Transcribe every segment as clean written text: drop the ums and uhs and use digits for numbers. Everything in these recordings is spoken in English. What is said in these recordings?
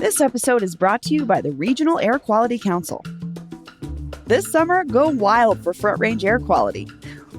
This episode is brought to you by the Regional Air Quality Council. This summer, go wild for Front Range air quality.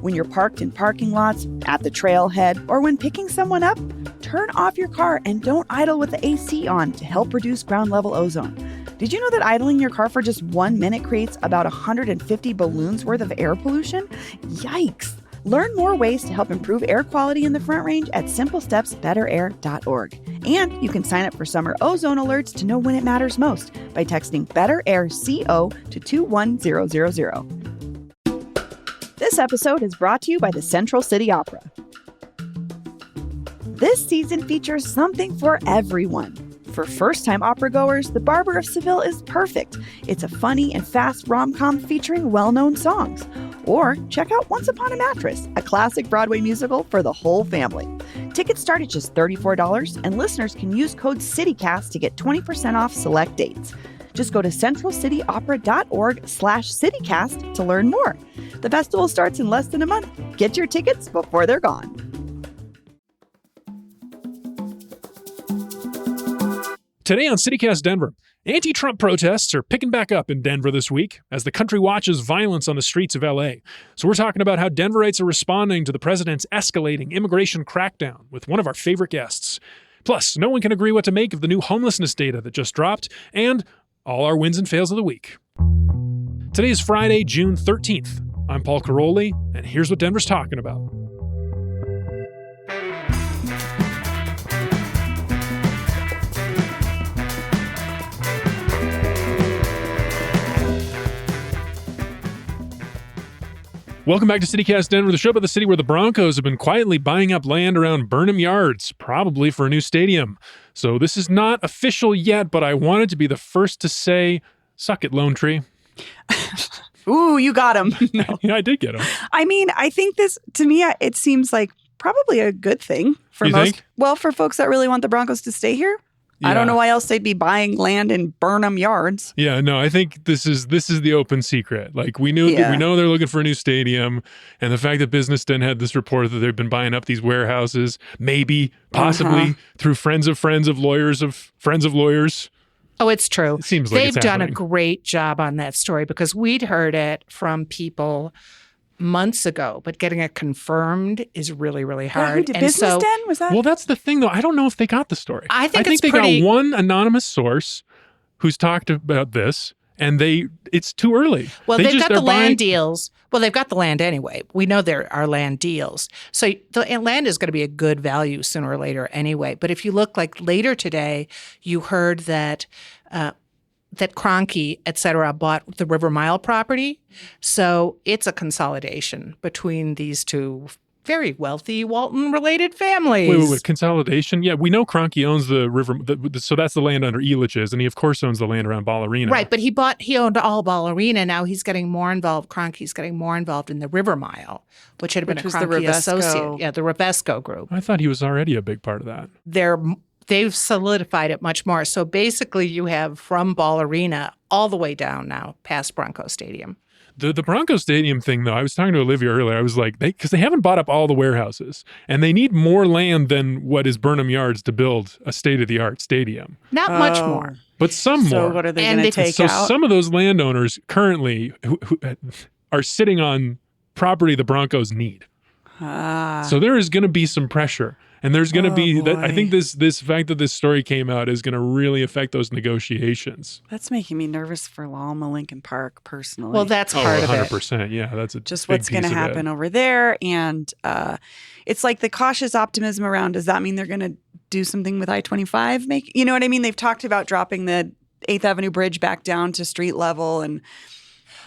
When you're parked in parking lots, at the trailhead, or when picking someone up, turn off your car and don't idle with the AC on to help reduce ground level ozone. Did you know that idling your car for just 1 minute creates about 150 balloons worth of air pollution? Yikes! Learn more ways to help improve air quality in the Front Range at simplestepsbetterair.org. And you can sign up for summer ozone alerts to know when it matters most by texting Better Air CO to 21000. This episode is brought to you by the Central City Opera. This season features something for everyone. For first-time opera goers, The Barber of Seville is perfect. It's a funny and fast rom-com featuring well-known songs. Or check out Once Upon a Mattress, a classic Broadway musical for the whole family. Tickets start at just $34, and listeners can use code CityCast to get 20% off select dates. Just go to centralcityopera.org/citycast to learn more. The festival starts in less than a month. Get your tickets before they're gone. Today on CityCast Denver, anti-Trump protests are picking back up in Denver this week as the country watches violence on the streets of LA. So we're talking about how Denverites are responding to the president's escalating immigration crackdown with one of our favorite guests. Plus, no one can agree what to make of the new homelessness data that just dropped, and all our wins and fails of the week. Today is Friday, June 13th. I'm Paul Caroli, and here's what Denver's talking about. Welcome back to CityCast Denver, the show about the city where the Broncos have been quietly buying up land around Burnham Yards, probably for a new stadium. So this is not official yet, but I wanted to be the first to say, suck it, Lone Tree. Ooh, you got him. No. Yeah, I did get him. I mean, I think this, to me, it seems like probably a good thing for for folks that really want the Broncos to stay here. Yeah. I don't know why else they'd be buying land in Burnham Yards. Yeah, no, I think this is the open secret. Like we know they're looking for a new stadium, and the fact that Business Den had this report that they've been buying up these warehouses, possibly through friends of lawyers of friends of lawyers. Oh, it's true. It seems like they've done a great job on that story because we'd heard it from people months ago, but getting it confirmed is really, really hard. Did Business Den? Was that? Well, that's the thing, though. I don't know if they got the story. I think they got one anonymous source who's talked about this, and it's too early. Well, they've got the land deals. Well, they've got the land anyway. We know there are land deals. So the land is going to be a good value sooner or later anyway. But if you look like later today, you heard that that Kroenke, et cetera, bought the River Mile property. So it's a consolidation between these two very wealthy Walton-related families. Wait, consolidation? Yeah, we know Kroenke owns the river, so that's the land under Elitch's, and he, of course, owns the land around Ball Arena. Right, but he owned all Ball Arena. Now he's getting more involved. Kroenke's getting more involved in the River Mile, which had been a Kroenke associate. Yeah, the Revesco group. I thought he was already a big part of that. They've solidified it much more. So basically you have from Ball Arena all the way down now past Broncos Stadium. The Broncos Stadium thing, though, I was talking to Olivia earlier. I was like, because they haven't bought up all the warehouses, and they need more land than what is Burnham Yards to build a state-of-the-art stadium. Not much more. But some more. So what are they going to take out? So some of those landowners currently who are sitting on property the Broncos need. So there is going to be some pressure. And there's going to be that. I think this fact that this story came out is going to really affect those negotiations. That's making me nervous for Loma Lincoln Park personally. Well, that's part of it. 100%. Yeah, that's just what's going to happen over there. And it's like the cautious optimism around. Does that mean they're going to do something with I-25? You know what I mean? They've talked about dropping the 8th Avenue Bridge back down to street level and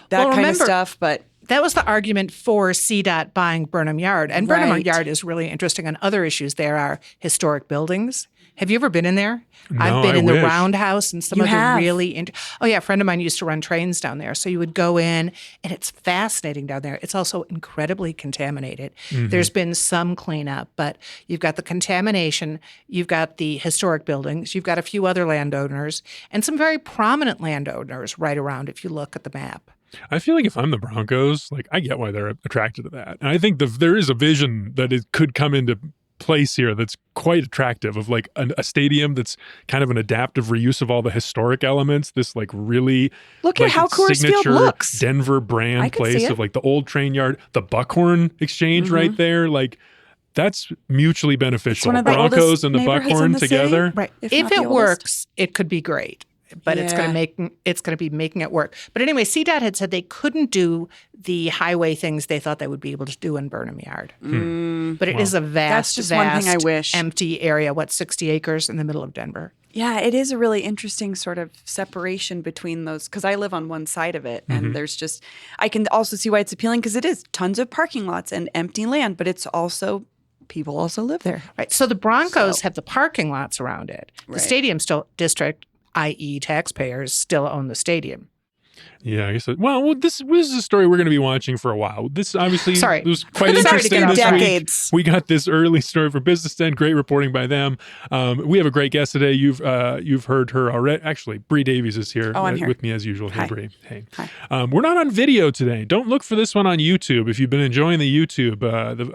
that kind of stuff, but. That was the argument for CDOT buying Burnham Yard. And Burnham Yard is really interesting. And other issues there are historic buildings. Have you ever been in there? No, I've been in the Roundhouse and some of the really oh yeah, a friend of mine used to run trains down there. So you would go in and it's fascinating down there. It's also incredibly contaminated. Mm-hmm. There's been some cleanup, but you've got the contamination, you've got the historic buildings, you've got a few other landowners and some very prominent landowners right around if you look at the map. I feel like if I'm the Broncos, like I get why they're attracted to that. And I think there is a vision that it could come into place here that's quite attractive of like a stadium that's kind of an adaptive reuse of all the historic elements. This like really Look at how Coors Field signature looks. Denver I brand can see place it. of like the old train yard, the Buckhorn Exchange right there. Like that's mutually beneficial. one of the Broncos oldest and the neighborhoods in Buckhorn the city. together. Right. If If not the it oldest. works, it could be great. But it's Yeah. going to be making it work. But anyway, CDOT had said they couldn't do the highway things they thought they would be able to do in Burnham Yard. But it is a vast, just one thing I vast wish. empty area. 60 acres in the middle of Denver. Yeah, it is a really interesting sort of separation between those because I live on one side of it and there's just, I can also see why it's appealing because it is tons of parking lots and empty land, but it's also, people also live there. Right. So the Broncos have the parking lots around it. The Right. stadium district, i.e. taxpayers, still own the stadium. Yeah, I guess. This is a story we're going to be watching for a while. This obviously Sorry. was quite Sorry to interesting get off this track. week. Decades. We got this early story for Business Den. Great reporting by them. We have a great guest today. You've heard her already. Actually, Bree Davies is here, Oh, I'm here. with me as usual. Hey, Hi. Bree. Hey. Hi. We're not on video today. Don't look for this one on YouTube. If you've been enjoying the YouTube,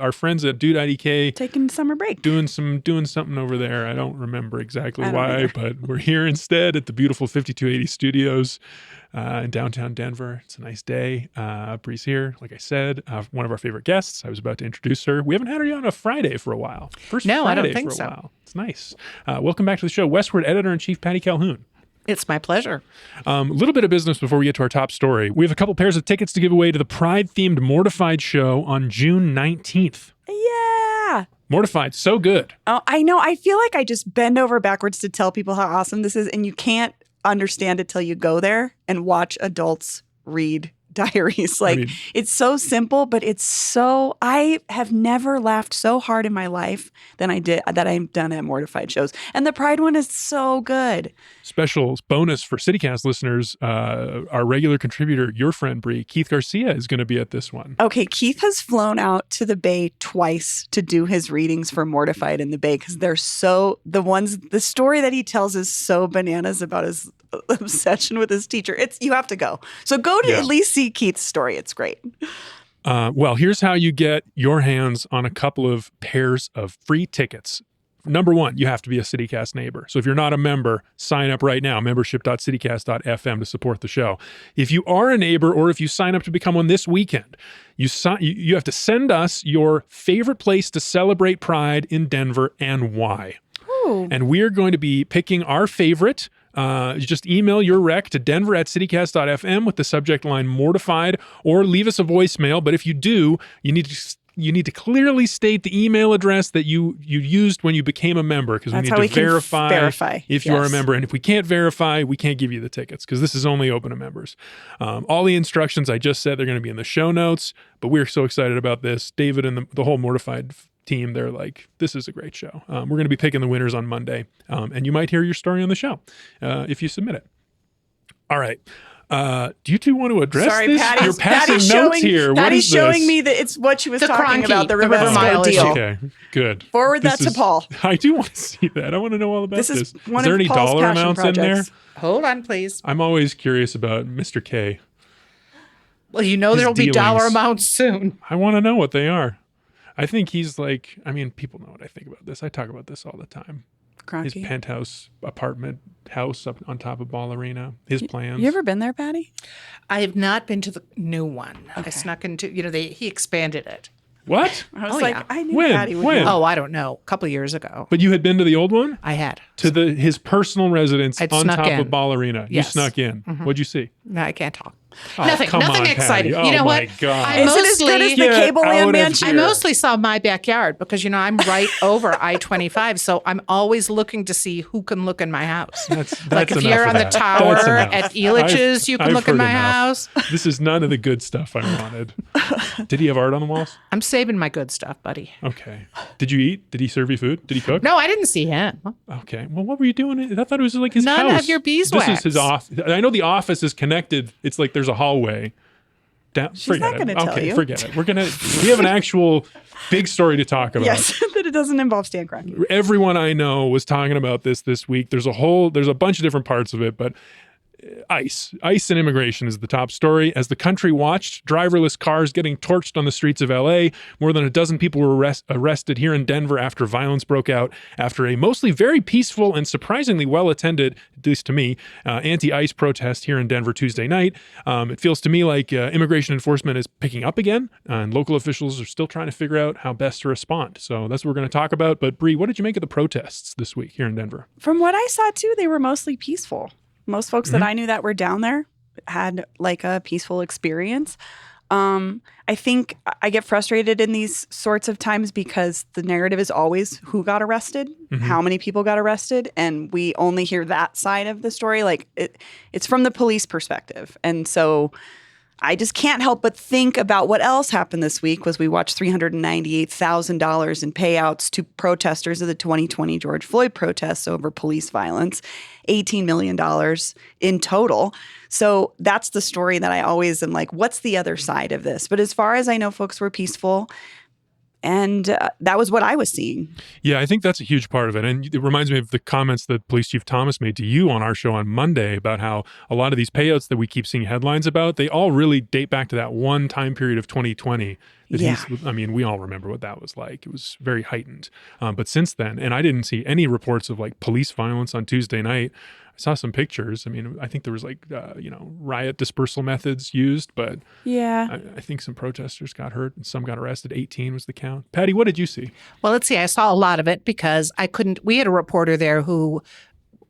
our friends at Dude.IDK Taking summer break. doing something over there. I don't remember exactly I don't why, either. but we're here instead at the beautiful 5280 studios in downtown Denver. It's a nice day. Bree's here, like I said, one of our favorite guests. I was about to introduce her. We haven't had her on a Friday for a while. First No, I Friday don't think for a so. while. It's nice. Welcome back to the show, Westward Editor-in-Chief Patty Calhoun. It's my pleasure. A little bit of business before we get to our top story. We have a couple pairs of tickets to give away to the Pride-themed Mortified show on June 19th. Yeah. Mortified, so good. Oh, I know. I feel like I just bend over backwards to tell people how awesome this is, and you can't understand it till you go there and watch adults read diaries. Like, it's so simple, but it's so, I have never laughed so hard in my life than I did, that I've done at Mortified shows. And the Pride one is so good. Special bonus for CityCast listeners, our regular contributor, your friend Bree, Keith Garcia, is going to be at this one. Okay, Keith has flown out to the Bay twice to do his readings for Mortified in the Bay because they're so, the story that he tells is so bananas about his obsession with his teacher. You have to go. So go to at least see Keith's story. It's great. Well, here's how you get your hands on a couple of pairs of free tickets. Number one, you have to be a CityCast neighbor. So if you're not a member, sign up right now, membership.citycast.fm to support the show. If you are a neighbor or if you sign up to become one this weekend, you have to send us your favorite place to celebrate Pride in Denver and why. Ooh. And we're going to be picking our favorite. You just email your rec to denver@citycast.fm with the subject line mortified, or leave us a voicemail. But if you do, you need to clearly state the email address that you used when you became a member, because we That's need how we to can verify verify. if you are a Yes. member. And if we can't verify, we can't give you the tickets because this is only open to members. All the instructions I just said, they're going to be in the show notes, but we're so excited about this. David and the whole Mortified team, they're like, this is a great show. We're going to be picking the winners on Monday, and you might hear your story on the show if you submit it. All right. Do you two want to address Sorry, this? Patty's, You're passing Patty's notes showing, here. What Patty's is showing this? me that it's what she was The talking Cronky, about, the the River Rivasco Mile deal. issue. Okay, good. Forward that to Paul. I do want to see that. I want to know all about This this. is one there of any Paul's dollar passion amounts in there? projects. Hold on, please. I'm always curious about Mr. K. Well, you know His there'll be dollar dealings. amounts soon. I want to know what they are. I think he's like, people know what I think about this. I talk about this all the time. His Cronky. penthouse apartment house up on top of Ball Arena. His plans. You ever been there, Patty? I have not been to the new one. I Okay. snuck into, he expanded it. What? I was Oh, like, yeah. I knew When? Patty would When? know. Oh, I don't know. A couple of years ago. But you had been to the old one? I had. To his personal residence I'd on snuck top in. of Ball Arena. You Yes. snuck in. What'd you see? No, I can't talk. Oh, nothing come nothing on, exciting. Patty. You know Oh, what? my God. I Is it as good as the Get Cable out Land of Mansion? I here. mostly saw my backyard because, I'm right over I-25. So I'm always looking to see who can look in my house. That's Like if enough you're of on the that. tower That's enough. at Elitch's, you can I've look in heard my enough. house. This is none of the good stuff I wanted. Did he have art on the walls? I'm saving my good stuff, buddy. Okay. Did you eat? Did he serve you food? Did he cook? No, I didn't see him. Okay. Well, what were you doing? I thought it was like his None house. of your This beeswax. is his office. I know the office is connected. It's like there's a hallway. Forget not it. gonna tell Okay, you. forget it. We have an actual big story to talk about. Yes, that it doesn't involve Stan Kroenke. Everyone I know was talking about this week. There's a bunch of different parts of it, but ICE and immigration is the top story. As the country watched driverless cars getting torched on the streets of LA, more than a dozen people were arrested here in Denver after violence broke out after a mostly very peaceful and surprisingly well-attended, at least to me, anti-ICE protest here in Denver Tuesday night. It feels to me like immigration enforcement is picking up again, and local officials are still trying to figure out how best to respond. So that's what we're going to talk about. But Bree, what did you make of the protests this week here in Denver? From what I saw, too, they were mostly peaceful. Most folks that I knew that were down there had like a peaceful experience. I think I get frustrated in these sorts of times because the narrative is always who got arrested, how many people got arrested, and we only hear that side of the story. Like it's from the police perspective. And so I just can't help but think about what else happened this week was we watched $398,000 in payouts to protesters of the 2020 George Floyd protests over police violence, $18 million in total. So that's the story that I always am like, what's the other side of this? But as far as I know, folks were peaceful. And that was what I was seeing. Yeah, I think that's a huge part of it. And it reminds me of the comments that Police Chief Thomas made to you on our show on Monday about how a lot of these payouts that we keep seeing headlines about, they all really date back to that one time period of 2020. We all remember what that was like. It was very heightened. But since then, and I didn't see any reports of like police violence on Tuesday night. I saw some pictures. I mean, I think there was like, riot dispersal methods used, but yeah, I think some protesters got hurt and some got arrested. 18 was the count. Patty, what did you see? Well, let's see. I saw a lot of it because we had a reporter there who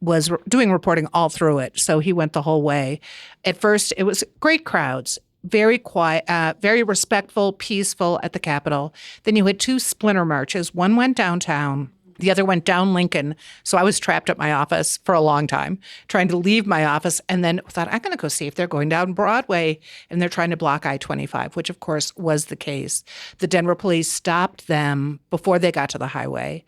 was doing reporting all through it. So he went the whole way. At first, it was great crowds. Very quiet, very respectful, peaceful at the Capitol. Then you had two splinter marches. One went downtown. The other went down Lincoln. So I was trapped at my office for a long time, trying to leave my office, and then thought, I'm going to go see if they're going down Broadway. And they're trying to block I-25, which, of course, was the case. The Denver police stopped them before they got to the highway.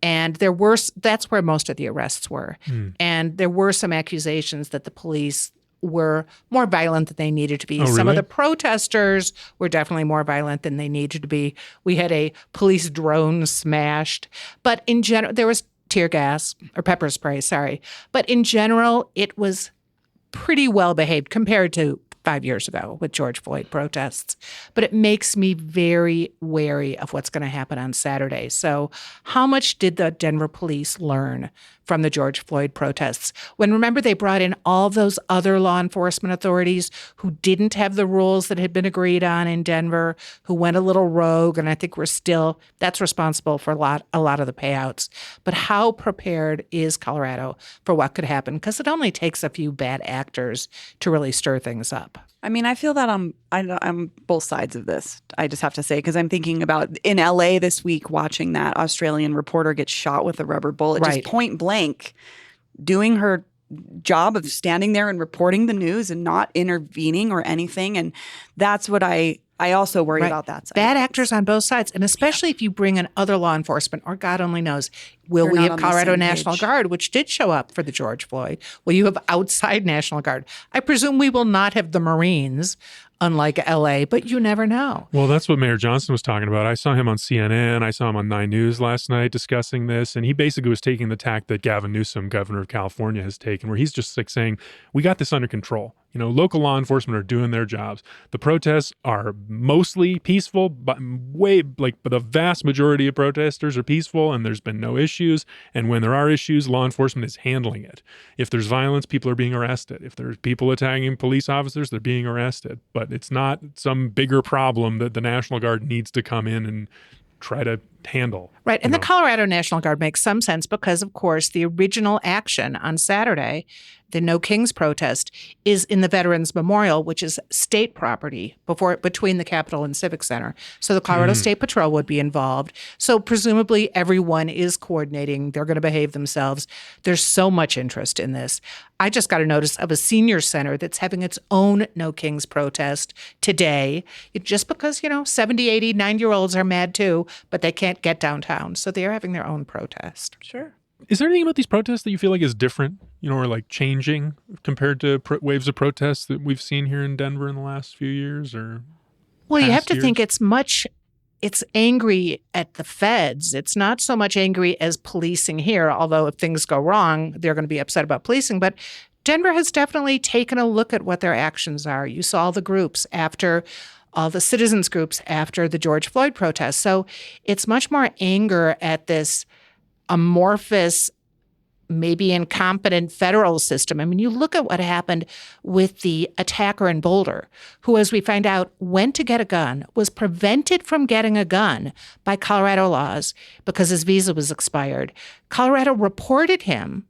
And that's where most of the arrests were. And there were some accusations that the police were more violent than they needed to be. Oh, really? Some of the protesters were definitely more violent than they needed to be. We had a police drone smashed. But in general, there was tear gas or pepper spray, sorry. But in general, it was pretty well behaved compared to 5 years ago with George Floyd protests. But it makes me very wary of what's going to happen on Saturday. So how much did the Denver police learn from the George Floyd protests? When, remember, they brought in all those other law enforcement authorities who didn't have the rules that had been agreed on in Denver, who went a little rogue, and I think that's responsible for a lot of the payouts. But how prepared is Colorado for what could happen? Because it only takes a few bad actors to really stir things up. I mean, I feel that I'm both sides of this. I just have to say, because I'm thinking about in LA this week, watching that Australian reporter get shot with a rubber bullet, Right. just point blank, doing her job of standing there and reporting the news and not intervening or anything. And that's what I also worry Right. about that side. Bad actors on both sides, and especially if you bring in other law enforcement, or God only knows, will You're we not have on the Colorado same National page. Guard, which did show up for the George Floyd? Will you have outside National Guard? I presume we will not have the Marines, unlike LA, but you never know. Well, that's what Mayor Johnson was talking about. I saw him on CNN. I saw him on 9 News last night discussing this. And he basically was taking the tack that Gavin Newsom, governor of California, has taken, where he's just like saying, we got this under control. Local law enforcement are doing their jobs. The protests are mostly peaceful, but the vast majority of protesters are peaceful, and there's been no issues. And when there are issues, law enforcement is handling it. If there's violence, people are being arrested. If there's people attacking police officers, they're being arrested. But it's not some bigger problem that the National Guard needs to come in and try to handle. Right. And the Colorado National Guard makes some sense because, of course, the original action on Saturday, the No Kings protest, is in the Veterans Memorial, which is state property between the Capitol and Civic Center. So the Colorado State Patrol would be involved. So presumably everyone is coordinating. They're going to behave themselves. There's so much interest in this. I just got a notice of a senior center that's having its own No Kings protest today, just because, 70, 80, 90-year-olds are mad too, but they can't get downtown. So they're having their own protest. Sure. Is there anything about these protests that you feel like is different, or like changing compared to waves of protests that we've seen here in Denver in the last few years? Or well, you have past to years? think it's angry at the feds. It's not so much angry as policing here, although if things go wrong, they're going to be upset about policing. But Denver has definitely taken a look at what their actions are. You saw the groups after all the citizens groups after the George Floyd protests. So it's much more anger at this amorphous, maybe incompetent federal system. I mean, you look at what happened with the attacker in Boulder, who, as we find out, went to get a gun, was prevented from getting a gun by Colorado laws because his visa was expired. Colorado reported him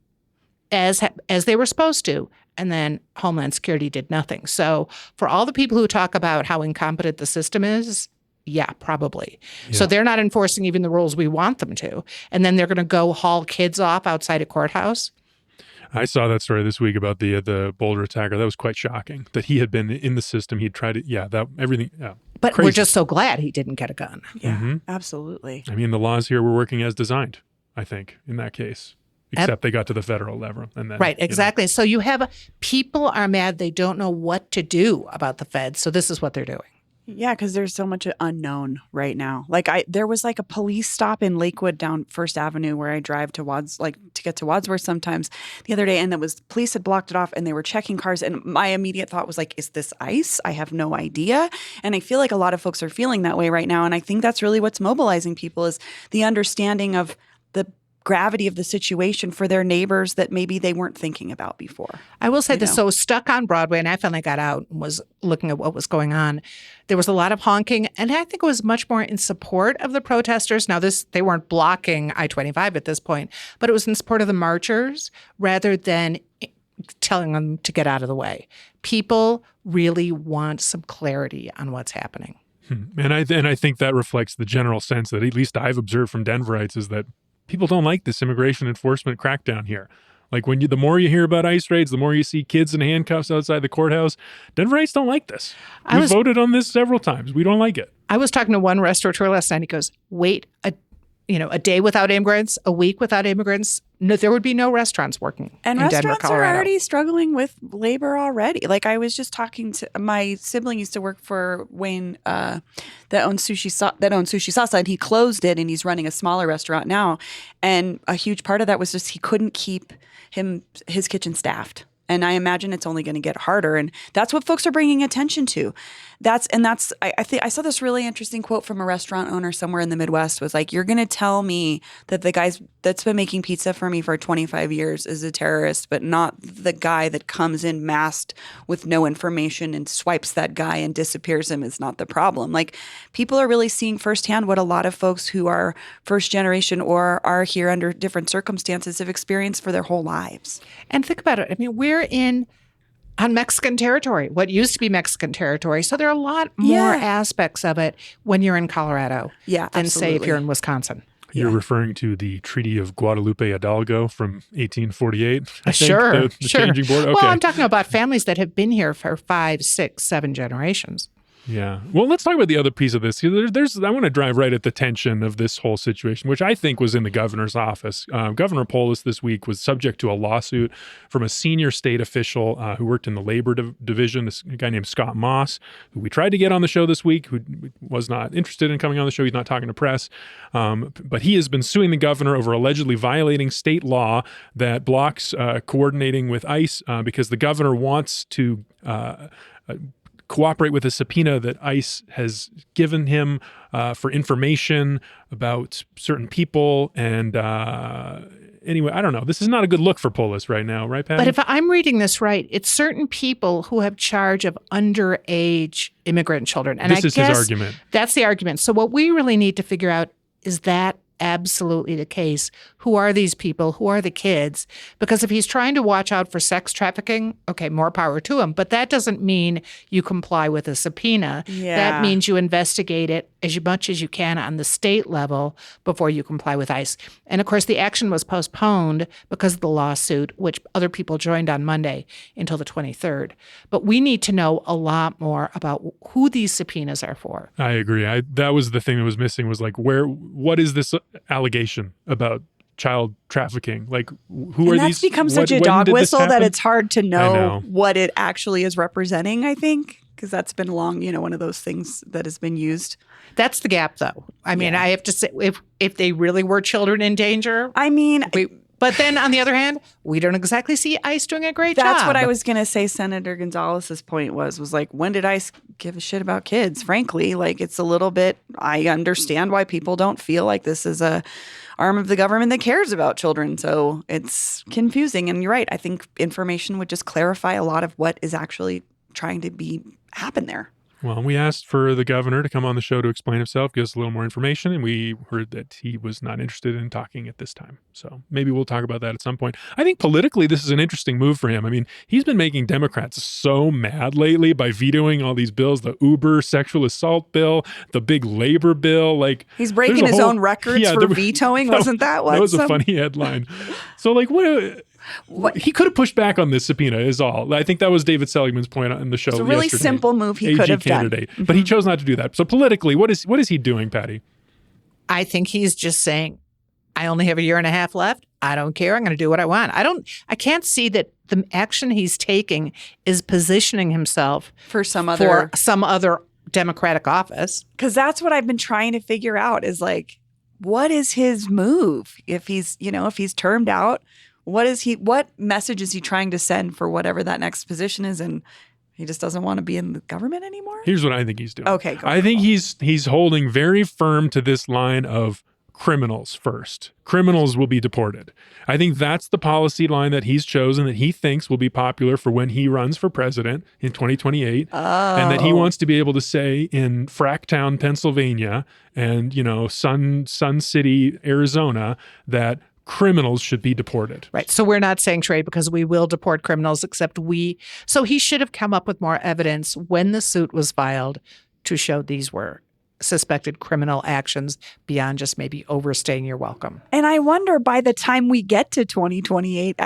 as they were supposed to, and then Homeland Security did nothing. So for all the people who talk about how incompetent the system is, yeah, probably. Yeah. So they're not enforcing even the rules we want them to. And then they're going to go haul kids off outside a courthouse. I saw that story this week about the Boulder attacker. That was quite shocking that he had been in the system. He'd tried it. Everything. Yeah, but crazy. We're just so glad he didn't get a gun. Yeah, absolutely. I mean, the laws here were working as designed, I think, in that case. Except they got to the federal level. And then, right, exactly. So you have people are mad. They don't know what to do about the feds. So this is what they're doing. Yeah, because there's so much unknown right now. There was a police stop in Lakewood down First Avenue where I drive to to get to Wadsworth sometimes the other day, and police had blocked it off and they were checking cars. And my immediate thought was is this ICE? I have no idea. And I feel like a lot of folks are feeling that way right now. And I think that's really what's mobilizing people is the understanding of the gravity of the situation for their neighbors that maybe they weren't thinking about before. I will say this. So stuck on Broadway, and I finally got out and was looking at what was going on. There was a lot of honking, and I think it was much more in support of the protesters. Now, they weren't blocking I-25 at this point, but it was in support of the marchers rather than telling them to get out of the way. People really want some clarity on what's happening. And I think that reflects the general sense that at least I've observed from Denverites is that people don't like this immigration enforcement crackdown here. The more you hear about ICE raids, the more you see kids in handcuffs outside the courthouse. Denverites don't like this. We voted on this several times. We don't like it. I was talking to one restaurateur last night. He goes, wait a day without immigrants, a week without immigrants, no, there would be no restaurants working and in restaurants Denver, Colorado. Are already struggling with labor already. I was just talking to my sibling used to work for Wayne that owns Sushi Salsa, and he closed it and he's running a smaller restaurant now. And a huge part of that was just he couldn't keep his kitchen staffed. And I imagine it's only going to get harder. And that's what folks are bringing attention to. I think I saw this really interesting quote from a restaurant owner somewhere in the Midwest was you're going to tell me that the guy that's been making pizza for me for 25 years is a terrorist, but not the guy that comes in masked with no information and swipes that guy and disappears him is not the problem. People are really seeing firsthand what a lot of folks who are first generation or are here under different circumstances have experienced for their whole lives. And think about it. I mean, we're on Mexican territory, what used to be Mexican territory. So there are a lot more aspects of it when you're in Colorado than, say, if you're in Wisconsin. You're referring to the Treaty of Guadalupe Hidalgo from 1848? Sure. The changing border? Okay. Well, I'm talking about families that have been here for 5, 6, 7 generations. Yeah. Well, let's talk about the other piece of this. I want to drive right at the tension of this whole situation, which I think was in the governor's office. Governor Polis this week was subject to a lawsuit from a senior state official who worked in the labor division, a guy named Scott Moss, who we tried to get on the show this week, who was not interested in coming on the show. He's not talking to press. But he has been suing the governor over allegedly violating state law that blocks coordinating with ICE because the governor wants to cooperate with a subpoena that ICE has given him for information about certain people. And anyway, I don't know. This is not a good look for Polis right now, right, Patty? But if I'm reading this right, it's certain people who have charge of underage immigrant children. And this is his argument. That's the argument. So what we really need to figure out is that absolutely the case. Who are these people? Who are the kids? Because if he's trying to watch out for sex trafficking, okay, more power to him. But that doesn't mean you comply with a subpoena. Yeah. That means you investigate it as much as you can on the state level before you comply with ICE. And of course, the action was postponed because of the lawsuit, which other people joined on Monday, until the 23rd. But we need to know a lot more about who these subpoenas are for. I agree. That was the thing that was missing was what is this allegation about child trafficking? Who are these? That's become such a dog whistle that it's hard to know what it actually is representing, I think, because that's been long, one of those things that has been used. That's the gap, though. I mean, I have to say, if they really were children in danger, I mean, But then on the other hand, we don't exactly see ICE doing a great job. That's what I was going to say. Senator Gonzalez's point was like, when did ICE give a shit about kids? Frankly, like it's a little bit, I understand why people don't feel like this is a arm of the government that cares about children. So it's confusing. And you're right. I think information would just clarify a lot of what is actually trying to happen there. Well, we asked for the governor to come on the show to explain himself, give us a little more information, and we heard that he was not interested in talking at this time. So maybe we'll talk about that at some point. I think politically, this is an interesting move for him. I mean, he's been making Democrats so mad lately by vetoing all these bills, the Uber sexual assault bill, the big labor bill. Like he's breaking his own records for vetoing. Wasn't that what? That was a funny headline. So like what? He could have pushed back on this subpoena is all. I think that was David Seligman's point on the show yesterday. It's a really simple move he could have done. Mm-hmm. But he chose not to do that. So politically, what is he doing, Patty? I think he's just saying, I only have a year and a half left. I don't care. I'm going to do what I want. I can't see that the action he's taking is positioning himself for some other Democratic office. Because that's what I've been trying to figure out is like, what is his move? If he's termed out, what message is he trying to send for whatever that next position is? And he just doesn't want to be in the government anymore? Here's what I think he's doing. Okay. I think he's holding very firm to this line of criminals first. Criminals will be deported. I think that's the policy line that he's chosen that he thinks will be popular for when he runs for president in 2028. Oh. And that he wants to be able to say in Fracktown, Pennsylvania and, Sun City, Arizona, that criminals should be deported. Right. So we're not saying trade because we will deport criminals, so he should have come up with more evidence when the suit was filed to show these were suspected criminal actions beyond just maybe overstaying your welcome. And I wonder by the time we get to 2028,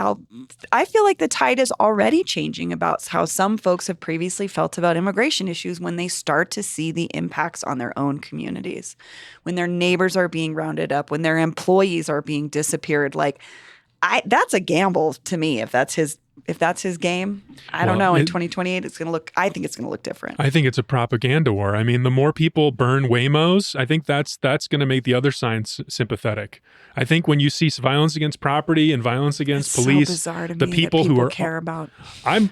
I feel like the tide is already changing about how some folks have previously felt about immigration issues when they start to see the impacts on their own communities, when their neighbors are being rounded up, when their employees are being disappeared. Like, that's a gamble to me if that's his game. I don't know. In 2028, I think it's going to look different. I think it's a propaganda war. I mean, the more people burn Waymos, I think that's going to make the other sides sympathetic. I think when you see violence against property and violence against police, so bizarre to the me people that who care about an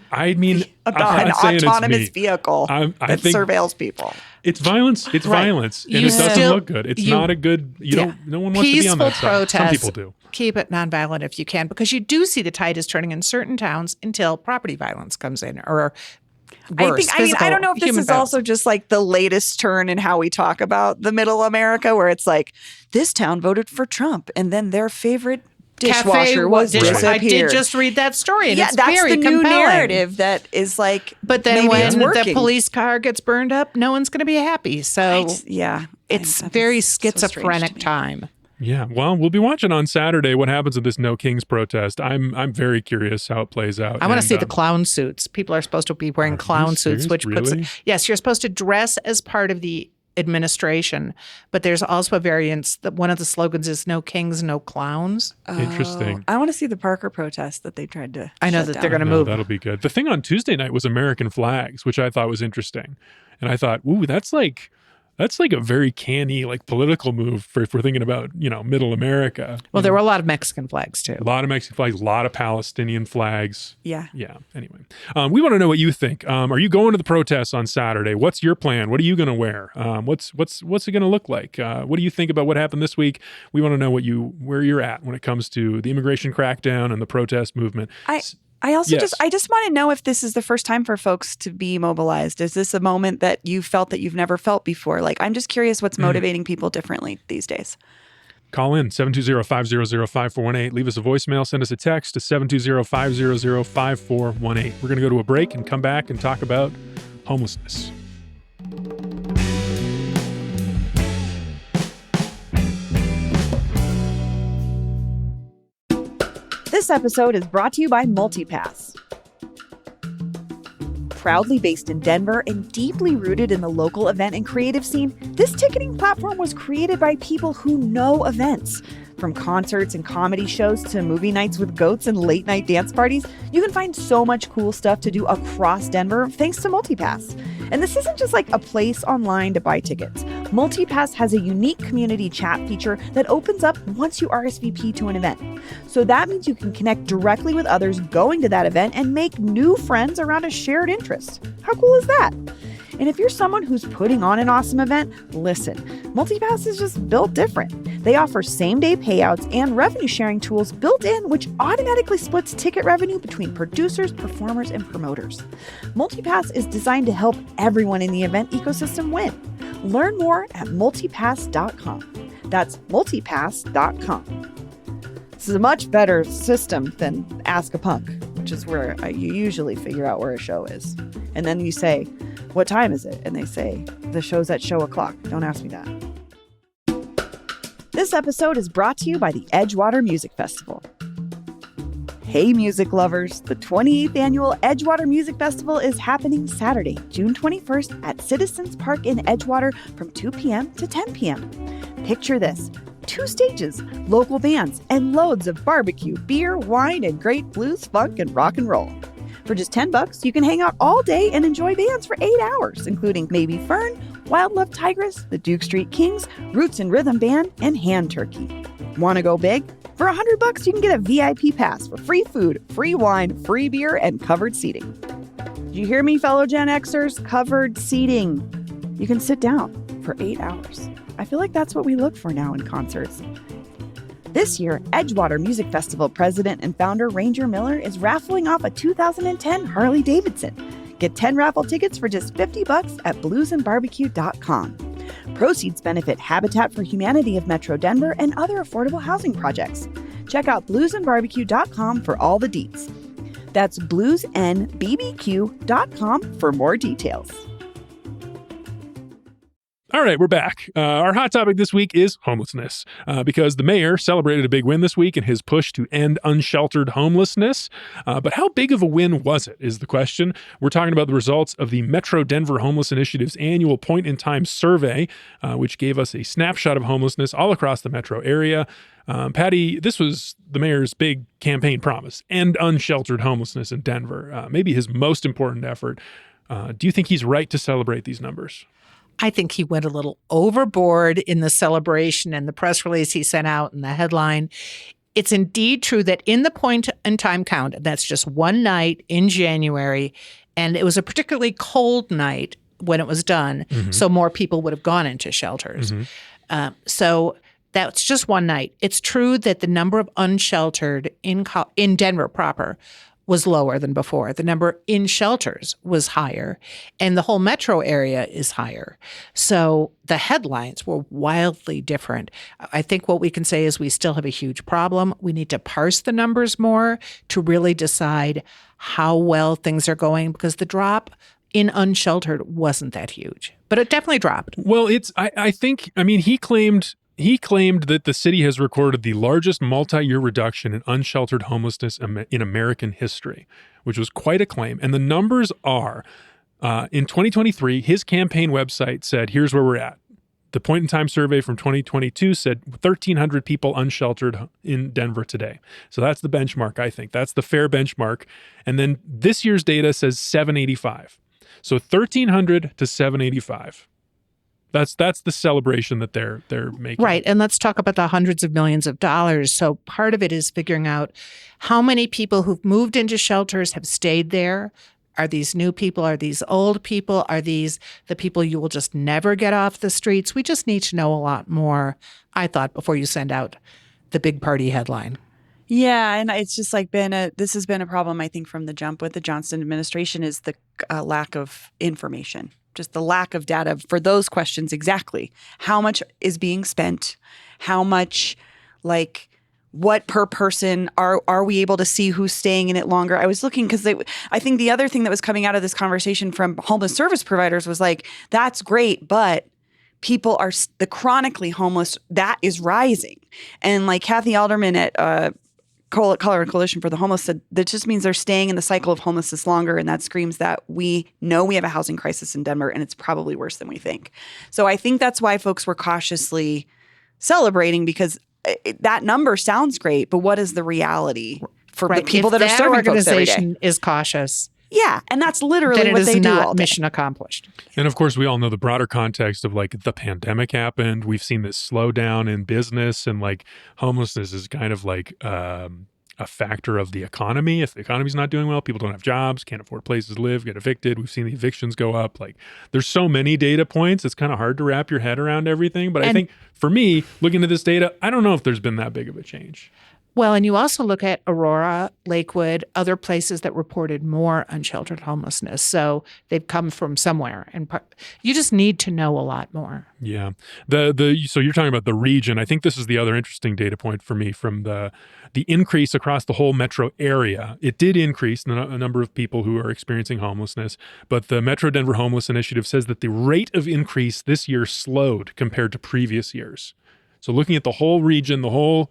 autonomous vehicle that surveils people. It's violence. It's violence, and it doesn't look good. It's not a good. No one wants to be on that side. Some people do. Keep it nonviolent if you can, because you do see the tide is turning in certain towns until property violence comes in, or worse. I don't know if this is also just like the latest turn in how we talk about the middle America, where it's like this town voted for Trump, and then their favorite dishwasher was disappeared. I did just read that story, and it's that's very the new compelling narrative that is like. But then when the police car gets burned up, no one's going to be happy. So it's very schizophrenic time. Yeah, well, we'll be watching on Saturday what happens at this No Kings protest. I'm very curious how it plays out. I want to see the clown suits. People are supposed to be wearing clown suits, which yes, you're supposed to dress as part of the administration, but there's also a variance that one of the slogans is "No Kings, No Clowns." Interesting. I want to see the Parker protest that they tried to. I know that they're going to move. That'll be good. The thing on Tuesday night was American flags, which I thought was interesting, and I thought, ooh, that's like a very canny, like political move if we're thinking about, middle America. Well, there were a lot of Mexican flags too. A lot of Mexican flags, a lot of Palestinian flags. Yeah. Yeah. Anyway, we want to know what you think. Are you going to the protests on Saturday? What's your plan? What are you going to wear? What's it going to look like? What do you think about what happened this week? We want to know where you're at when it comes to the immigration crackdown and the protest movement. I just want to know if this is the first time for folks to be mobilized. Is this a moment that you felt that you've never felt before? Like, I'm just curious what's motivating people differently these days. Call in 720-500-5418. Leave us a voicemail. Send us a text to 720-500-5418. We're going to go to a break and come back and talk about homelessness. This episode is brought to you by MultiPass. Proudly based in Denver and deeply rooted in the local event and creative scene, this ticketing platform was created by people who know events. From concerts and comedy shows to movie nights with goats and late night dance parties, you can find so much cool stuff to do across Denver thanks to MultiPass. And this isn't just like a place online to buy tickets. MultiPass has a unique community chat feature that opens up once you RSVP to an event. So that means you can connect directly with others going to that event and make new friends around a shared interest. How cool is that? And if you're someone who's putting on an awesome event, listen, MultiPass is just built different. They offer same-day payouts and revenue-sharing tools built in, which automatically splits ticket revenue between producers, performers, and promoters. MultiPass is designed to help everyone in the event ecosystem win. Learn more at multipass.com. That's multipass.com. This is a much better system than Ask a Punk, which is where you usually figure out where a show is. And then you say, what time is it? And they say, the show's at show o'clock. Don't ask me that. This episode is brought to you by the Edgewater Music Festival. Hey, music lovers. The 28th Annual Edgewater Music Festival is happening Saturday, June 21st at Citizens Park in Edgewater from 2 p.m. to 10 p.m. Picture this. 2 stages, local bands, and loads of barbecue, beer, wine, and great blues, funk, and rock and roll. For just $10, you can hang out all day and enjoy bands for 8 hours, including Maybe Fern, Wild Love Tigress, the Duke Street Kings, Roots and Rhythm Band, and Hand Turkey. Want to go big? For $100, you can get a VIP pass for free food, free wine, free beer, and covered seating. Did you hear me, fellow Gen Xers? Covered seating. You can sit down for 8 hours. I feel like that's what we look for now in concerts. This year, Edgewater Music Festival president and founder Ranger Miller is raffling off a 2010 Harley Davidson. Get 10 raffle tickets for just $50 at bluesandbarbecue.com. Proceeds benefit Habitat for Humanity of Metro Denver and other affordable housing projects. Check out bluesandbarbecue.com for all the deets. That's bluesandbbq.com for more details. All right, we're back. Our hot topic this week is homelessness, because the mayor celebrated a big win this week in his push to end unsheltered homelessness. But how big of a win was it, is the question. We're talking about the results of the Metro Denver Homeless Initiative's annual point-in-time survey, which gave us a snapshot of homelessness all across the metro area. Patty, this was the mayor's big campaign promise, end unsheltered homelessness in Denver, maybe his most important effort. Do you think he's right to celebrate these numbers? I think he went a little overboard in the celebration and the press release he sent out and the headline. It's indeed true that in the point-in-time count, that's just one night in January, and it was a particularly cold night when it was done, so more people would have gone into shelters. So that's just one night. It's true that the number of unsheltered in Denver proper was lower than before. The number in shelters was higher, and the whole metro area is higher. So the headlines were wildly different. I think what we can say is we still have a huge problem. We need to parse the numbers more to really decide how well things are going, because the drop in unsheltered wasn't that huge, but it definitely dropped. Well, he claimed that the city has recorded the largest multi-year reduction in unsheltered homelessness in American history, which was quite a claim. And the numbers are, in 2023, his campaign website said, here's where we're at. The point-in-time survey from 2022 said 1,300 people unsheltered in Denver today. So that's the benchmark, I think. That's the fair benchmark. And then this year's data says 785. So 1,300 to 785. That's the celebration that they're making. Right. And let's talk about the hundreds of millions of dollars. So part of it is figuring out how many people who've moved into shelters have stayed there. Are these new people? Are these old people? Are these the people you will just never get off the streets? We just need to know a lot more, I thought, before you send out the big party headline. Yeah, and it's just like this has been a problem, I think, from the jump with the Johnston administration, is the lack of information. Just the lack of data for those questions exactly. How much is being spent? How much, what per person? Are we able to see who's staying in it longer? I was looking because I think the other thing that was coming out of this conversation from homeless service providers was that's great, but people are the chronically homeless, that is rising. And Kathy Alderman at Colorado Coalition for the Homeless said that just means they're staying in the cycle of homelessness longer, and that screams that we know we have a housing crisis in Denver, and it's probably worse than we think. So I think that's why folks were cautiously celebrating, because that number sounds great, but what is the reality for the people that are serving folks every day? Organization is cautious. Yeah, and that's literally then what it is they do all not day. mission accomplished. And of course, we all know the broader context of like the pandemic happened. We've seen this slowdown in business, and like homelessness is kind of like a factor of the economy. If the economy's not doing well, people don't have jobs, can't afford places to live, get evicted. We've seen the evictions go up. Like there's so many data points. It's kind of hard to wrap your head around everything. But I think for me, looking at this data, I don't know if there's been that big of a change. Well, and you also look at Aurora, Lakewood, other places that reported more unsheltered homelessness. So they've come from somewhere, and you just need to know a lot more. Yeah. So you're talking about the region. I think this is the other interesting data point for me from the increase across the whole metro area. It did increase the number of people who are experiencing homelessness, but the Metro Denver Homeless Initiative says that the rate of increase this year slowed compared to previous years. So looking at the whole region, the whole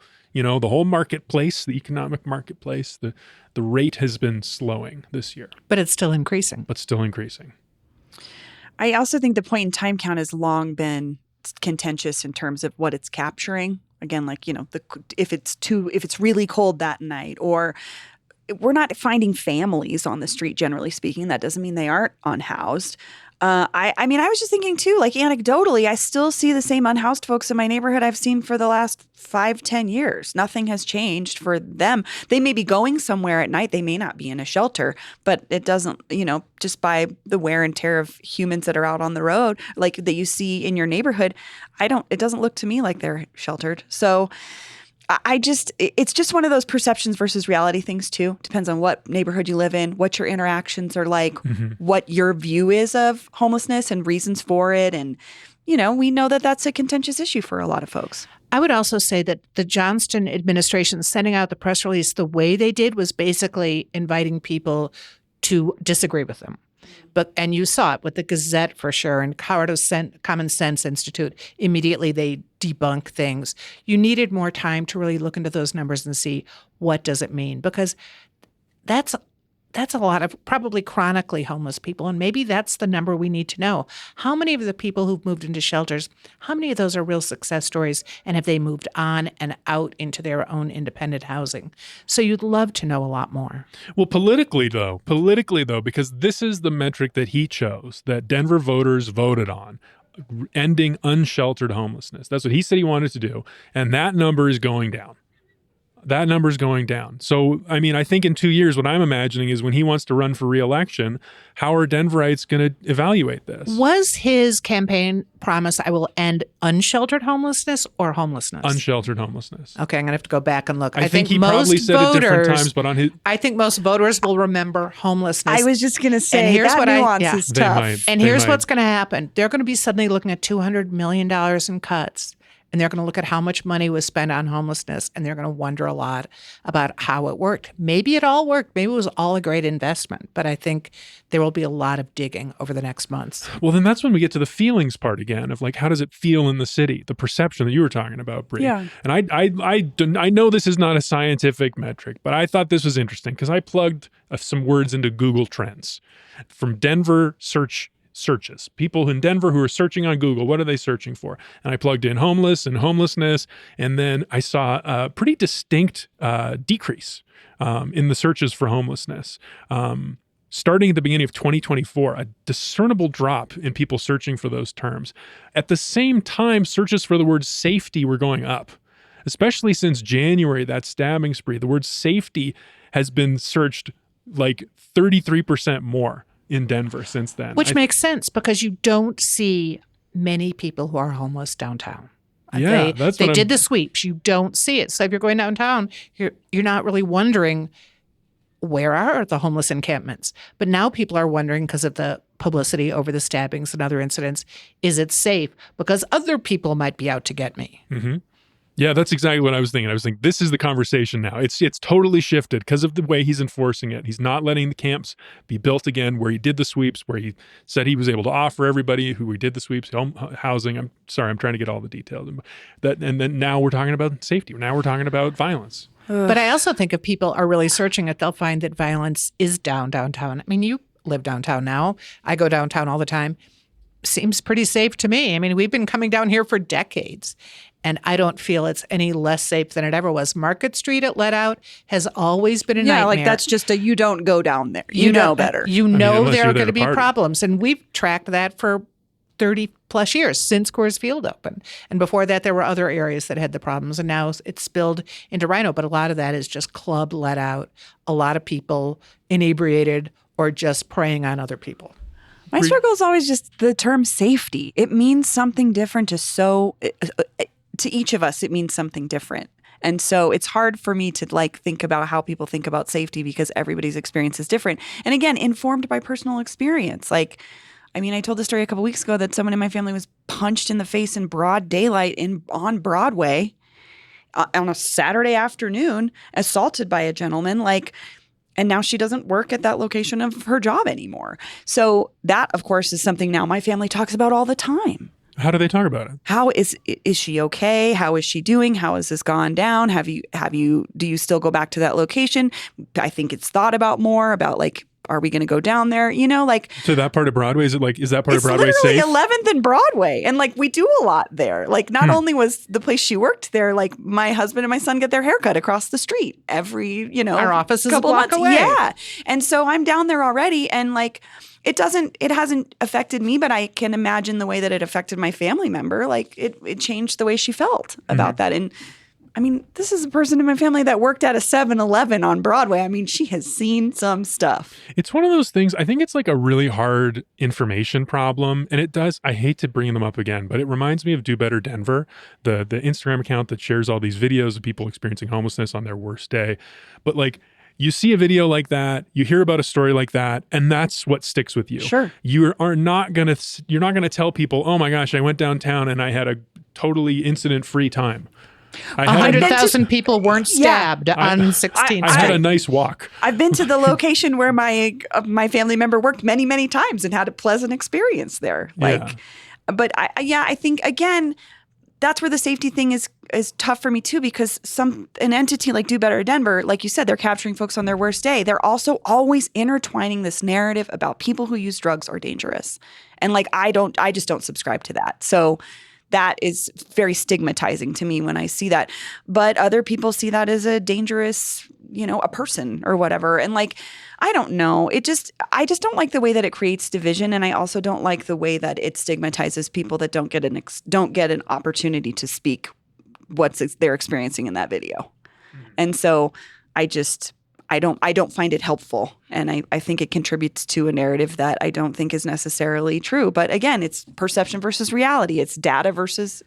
marketplace, the economic marketplace, the rate has been slowing this year. But it's still increasing. I also think the point in time count has long been contentious in terms of what it's capturing. Again, like, if it's really cold that night, or we're not finding families on the street, generally speaking. That doesn't mean they aren't unhoused. I mean, I was just thinking too, like anecdotally, I still see the same unhoused folks in my neighborhood I've seen for the last 5-10 years. Nothing has changed for them. They may be going somewhere at night. They may not be in a shelter, but it doesn't, just by the wear and tear of humans that are out on the road, like that you see in your neighborhood, it doesn't look to me like they're sheltered. So it's just one of those perceptions versus reality things too. Depends on what neighborhood you live in, what your interactions are like, what your view is of homelessness and reasons for it. And, we know that that's a contentious issue for a lot of folks. I would also say that the Johnston administration sending out the press release the way they did was basically inviting people to disagree with them. And you saw it with the Gazette for sure, and Colorado Common Sense Institute. Immediately they debunk things. You needed more time to really look into those numbers and see what does it mean, because that's a lot of probably chronically homeless people, and maybe that's the number we need to know. How many of the people who've moved into shelters, how many of those are real success stories, and have they moved on and out into their own independent housing? So you'd love to know a lot more. Well, politically though, because this is the metric that he chose, that Denver voters voted on, ending unsheltered homelessness. That's what he said he wanted to do, and that number is going down. So, I mean, I think in 2 years, what I'm imagining is when he wants to run for re-election, how are Denverites going to evaluate this? Was his campaign promise, I will end unsheltered homelessness or homelessness? Unsheltered homelessness. Okay, I'm going to have to go back and look. I think he probably said it different times, but I think most voters will remember homelessness. I was just going to say, that nuance is tough. Here's what's going to happen. They're going to be suddenly looking at $200 million in cuts. And they're going to look at how much money was spent on homelessness, and they're going to wonder a lot about how it worked. Maybe it all worked. Maybe it was all a great investment. But I think there will be a lot of digging over the next months. Well, then that's when we get to the feelings part again of like, how does it feel in the city? The perception that you were talking about, Bree. Yeah. And I know this is not a scientific metric, but I thought this was interesting because I plugged some words into Google Trends from Denver searches. People in Denver who are searching on Google, what are they searching for? And I plugged in homeless and homelessness, and then I saw a pretty distinct decrease in the searches for homelessness. Starting at the beginning of 2024, a discernible drop in people searching for those terms. At the same time, searches for the word safety were going up, especially since January, that stabbing spree. The word safety has been searched like 33% more in Denver since then. Which makes sense because you don't see many people who are homeless downtown. Yeah, they did the sweeps. You don't see it. So if you're going downtown, you're not really wondering where are the homeless encampments. But now people are wondering because of the publicity over the stabbings and other incidents, is it safe? Because other people might be out to get me. Mm-hmm. Yeah, that's exactly what I was thinking. I was thinking, this is the conversation now. It's totally shifted because of the way he's enforcing it. He's not letting the camps be built again where he did the sweeps, where he said he was able to offer everybody who he did the sweeps, housing. I'm sorry, I'm trying to get all the details. And then now we're talking about safety. Now we're talking about violence. But I also think if people are really searching it, they'll find that violence is downtown. I mean, you live downtown now. I go downtown all the time. Seems pretty safe to me. I mean, we've been coming down here for decades. And I don't feel it's any less safe than it ever was. Market Street at Let Out has always been a nightmare. Yeah, like that's just you don't go down there. You know better. You know unless there you're are there going to to be party. problems. And we've tracked that for 30 plus years since Coors Field opened. And before that, there were other areas that had the problems. And now it's spilled into Rhino. But a lot of that is just club let out, a lot of people inebriated or just preying on other people. My struggle is always just the term safety. It means something different to each of us. It means something different. And so it's hard for me to think about how people think about safety because everybody's experience is different. And again, informed by personal experience. I told the story a couple weeks ago that someone in my family was punched in the face in broad daylight on Broadway on a Saturday afternoon, assaulted by a gentleman. And now she doesn't work at that location of her job anymore. So that, of course, is something now my family talks about all the time. How do they talk about it? How is she okay? How is she doing? How has this gone down? Do you still go back to that location? I think it's thought about more about are we going to go down there? So that part of Broadway, is that part of Broadway it's safe? literally 11th and Broadway. And we do a lot there. Not only was the place she worked there, my husband and my son get their haircut across the street every, Our office is couple a block of months. away. Yeah. And so I'm down there already. And it hasn't affected me, but I can imagine the way that it affected my family member. It changed the way she felt about that. And this is a person in my family that worked at a 7-Eleven on Broadway. She has seen some stuff. It's one of those things, I think it's a really hard information problem. And it does, I hate to bring them up again, but it reminds me of Do Better Denver, the Instagram account that shares all these videos of people experiencing homelessness on their worst day. But you see a video like that, you hear about a story like that, and that's what sticks with you. Sure. You're not gonna tell people, oh my gosh, I went downtown and I had a totally incident-free time. 100,000 people weren't stabbed on 16th I had a Street. nice walk. I've been to the location where my family member worked many, many times and had a pleasant experience there. But I think again, that's where the safety thing is tough for me too, because an entity like Do Better Denver, like you said, they're capturing folks on their worst day. They're also always intertwining this narrative about people who use drugs are dangerous, and I just don't subscribe to that. So that is very stigmatizing to me when I see that. But other people see that as a dangerous, a person or whatever. And I don't know. I just don't like the way that it creates division. And I also don't like the way that it stigmatizes people that don't get an opportunity to speak what they're experiencing in that video. And so I don't find it helpful. And I think it contributes to a narrative that I don't think is necessarily true. But again, it's perception versus reality. It's data versus,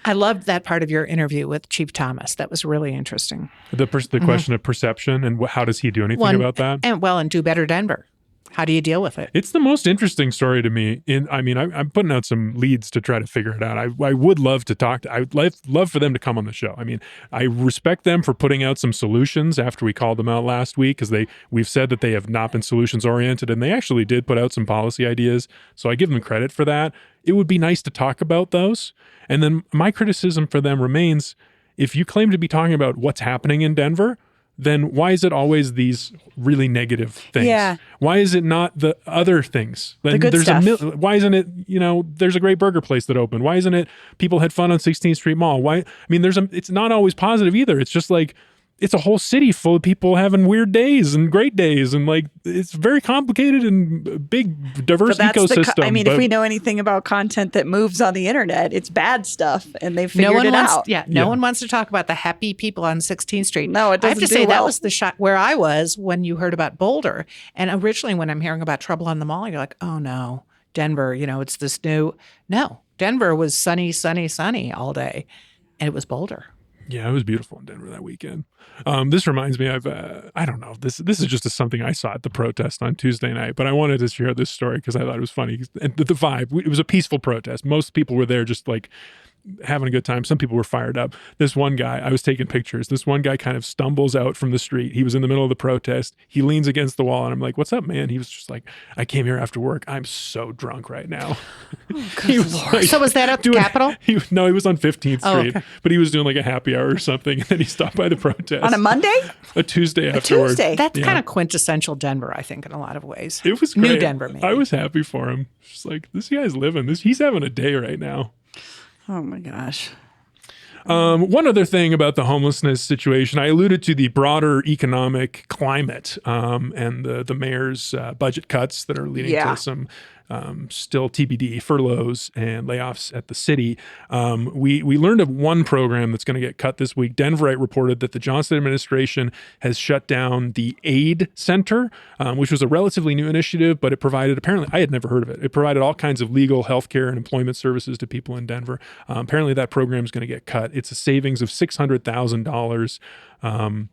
I loved that part of your interview with Chief Thomas. That was really interesting. The question of perception and how does he do anything about that? And Do Better Denver. How do you deal with it? It's the most interesting story to me. I'm putting out some leads to try to figure it out. I would love to talk. I would love for them to come on the show. I respect them for putting out some solutions after we called them out last week, because we've said that they have not been solutions oriented, and they actually did put out some policy ideas. So I give them credit for that. It would be nice to talk about those. And then my criticism for them remains: if you claim to be talking about what's happening in Denver, then why is it always these really negative things? Yeah. Why is it not the other things? The good stuff. Why isn't it, there's a great burger place that opened. Why isn't it people had fun on 16th Street Mall? It's not always positive either. It's just it's a whole city full of people having weird days and great days. And it's very complicated and big, diverse ecosystem. If we know anything about content that moves on the internet, it's bad stuff, and they've figured it out. No one wants to talk about the happy people on 16th Street. No, it doesn't. I have to do say well. that was the shot where I was when you heard about Boulder. And originally when I'm hearing about trouble on the mall, you're like, oh no, Denver, it's this new. No, Denver was sunny, sunny, sunny all day. And it was Boulder. Yeah, it was beautiful in Denver that weekend. This reminds me of, I don't know, this is just something I saw at the protest on Tuesday night, but I wanted to share this story because I thought it was funny. And the vibe, it was a peaceful protest. Most people were there just having a good time. Some people were fired up. This one guy, I was taking pictures. This one guy kind of stumbles out from the street. He was in the middle of the protest. He leans against the wall and I'm like, what's up, man? He was just like, I came here after work. I'm so drunk right now. Oh, good Lord. So was that at the Capitol? No, he was on 15th Street, okay. But he was doing a happy hour or something. And then he stopped by the protest. On a Monday? A Tuesday afterward. Tuesday. That's kind of quintessential Denver, I think, in a lot of ways. It was great. New Denver, maybe. I was happy for him. Just this guy's living. He's having a day right now. Oh my gosh. One other thing about the homelessness situation, I alluded to the broader economic climate and the mayor's budget cuts that are leading to some still TBD furloughs and layoffs at the city. We learned of one program that's going to get cut this week. Denverite reported that the Johnson administration has shut down the Aid Center, which was a relatively new initiative, but it provided, apparently, I had never heard of it. It provided all kinds of legal, healthcare, and employment services to people in Denver. Apparently that program is going to get cut. It's a savings of $600,000.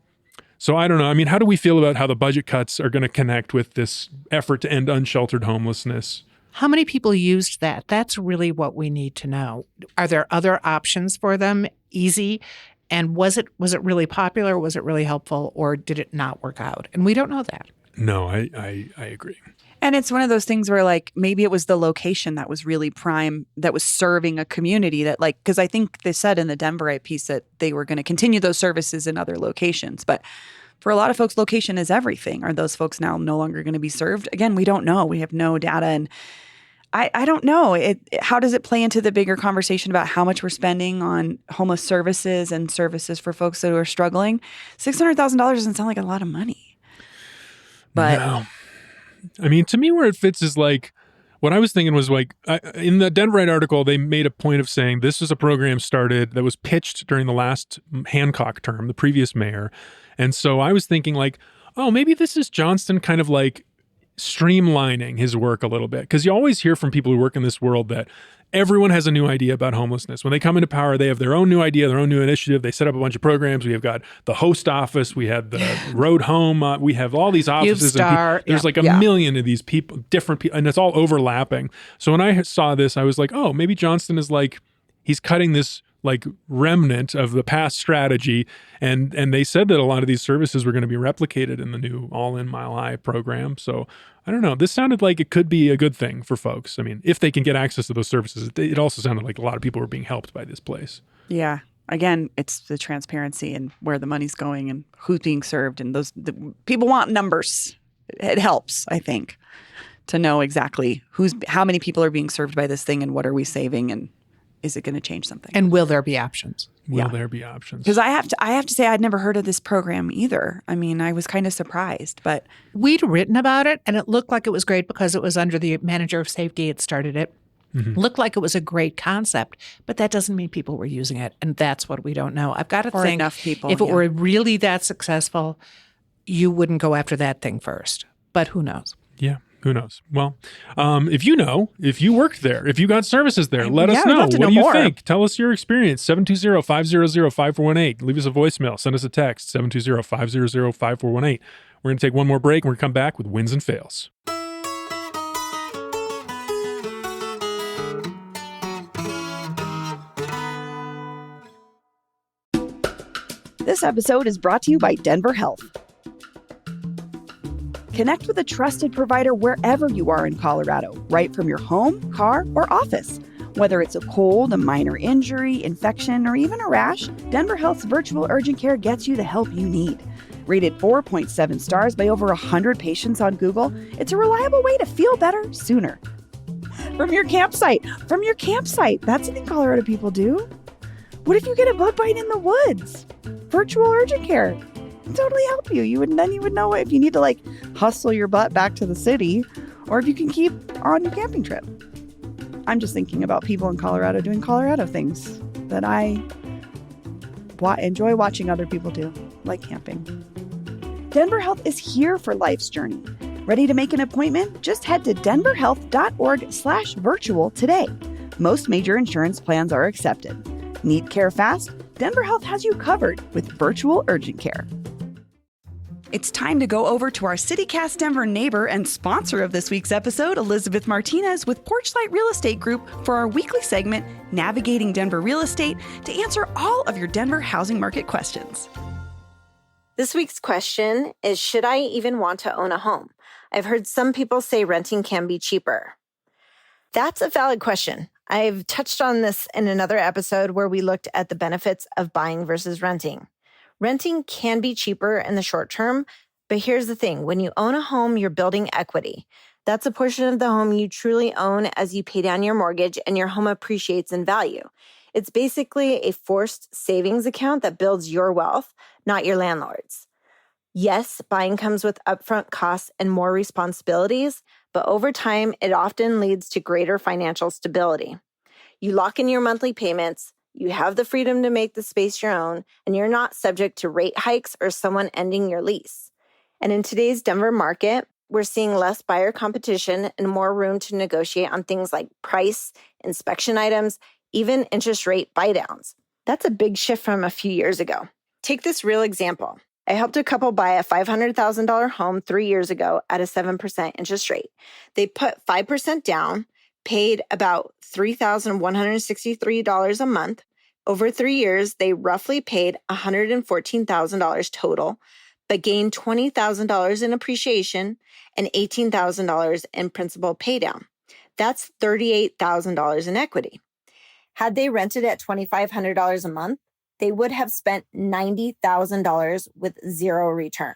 So I don't know. I mean, how do we feel about how the budget cuts are going to connect with this effort to end unsheltered homelessness? How many people used that? That's really what we need to know. Are there other options for them? Easy? And was it really popular? Was it really helpful? Or did it not work out? And we don't know that. No, I agree. And it's one of those things where, like, maybe it was the location that was really prime, that was serving a community that, like, because I think they said in the Denverite piece that they were going to continue those services in other locations. But for a lot of folks, location is everything. Are those folks now no longer going to be served? Again, we don't know. We have no data. And I don't know. How does it play into the bigger conversation about how much we're spending on homeless services and services for folks that are struggling? $600,000 doesn't sound like a lot of money. But no. I mean, to me, where it fits is like, what I was thinking was like, in the Denverite article, they made a point of saying this is a program started that was pitched during the last Hancock term, the previous mayor. And so I was thinking like, oh, maybe this is Johnston kind of like streamlining his work a little bit. Because you always hear from people who work in this world that everyone has a new idea about homelessness. When they come into power, they have their own new idea, their own new initiative. They set up a bunch of programs. We have got the host office. We have the road home. We have all these offices. And there's like a million of these people, different people, and it's all overlapping. So when I saw this, I was like, oh, maybe Johnston is like, he's cutting this like remnant of the past strategy. And they said that a lot of these services were going to be replicated in the new All In Mile High program. So I don't know. This sounded like it could be a good thing for folks. I mean, if they can get access to those services, it also sounded like a lot of people were being helped by this place. yeah, again, it's the transparency and where the money's going and who's being served. And people want numbers. It helps, I think, to know exactly how many people are being served by this thing and what are we saving and is it going to change something? And will there be options? Will there be options? Because I have to say I'd never heard of this program either. I mean, I was kind of surprised, but we'd written about it and it looked like it was great because it was under the manager of safety. It started it. Mm-hmm. Looked like it was a great concept, but that doesn't mean people were using it. And that's what we don't know. I've got to think enough people, if it were really that successful, you wouldn't go after that thing first. But who knows? Yeah. Who knows? Well, if you worked there, if you got services there, let us know. What do you think? Tell us your experience. 720-500-5418. Leave us a voicemail. Send us a text. 720-500-5418. We're going to take one more break and we're going to come back with wins and fails. This episode is brought to you by Denver Health. Connect with a trusted provider wherever you are in Colorado, right from your home, car, or office. Whether it's a cold, a minor injury, infection, or even a rash, Denver Health's virtual urgent care gets you the help you need. Rated 4.7 stars by over 100 patients on Google, it's a reliable way to feel better sooner. From your campsite. That's something Colorado people do. What if you get a bug bite in the woods? Virtual urgent care. Totally help you. You would know if you need to like hustle your butt back to the city or if you can keep on your camping trip. I'm just thinking about people in Colorado doing Colorado things that I enjoy watching other people do, like camping. Denver Health is here for life's journey. Ready to make an appointment? Just head to denverhealth.org/virtual today. Most major insurance plans are accepted. Need care fast? Denver Health has you covered with virtual urgent care. It's time to go over to our CityCast Denver neighbor and sponsor of this week's episode, Elizabeth Martinez with Porchlight Real Estate Group, for our weekly segment, Navigating Denver Real Estate, to answer all of your Denver housing market questions. This week's question is, should I even want to own a home? I've heard some people say renting can be cheaper. That's a valid question. I've touched on this in another episode where we looked at the benefits of buying versus renting. Renting can be cheaper in the short term, but here's the thing. When you own a home, you're building equity. That's a portion of the home you truly own as you pay down your mortgage and your home appreciates in value. It's basically a forced savings account that builds your wealth, not your landlord's. Yes, buying comes with upfront costs and more responsibilities, but over time, it often leads to greater financial stability. You lock in your monthly payments, you have the freedom to make the space your own, and you're not subject to rate hikes or someone ending your lease. And in today's Denver market, we're seeing less buyer competition and more room to negotiate on things like price, inspection items, even interest rate buydowns. That's a big shift from a few years ago. Take this real example. I helped a couple buy a $500,000 home 3 years ago at a 7% interest rate. They put 5% down, paid about $3,163 a month. Over 3 years, they roughly paid $114,000 total, but gained $20,000 in appreciation and $18,000 in principal paydown. That's $38,000 in equity. Had they rented at $2,500 a month, they would have spent $90,000 with zero return.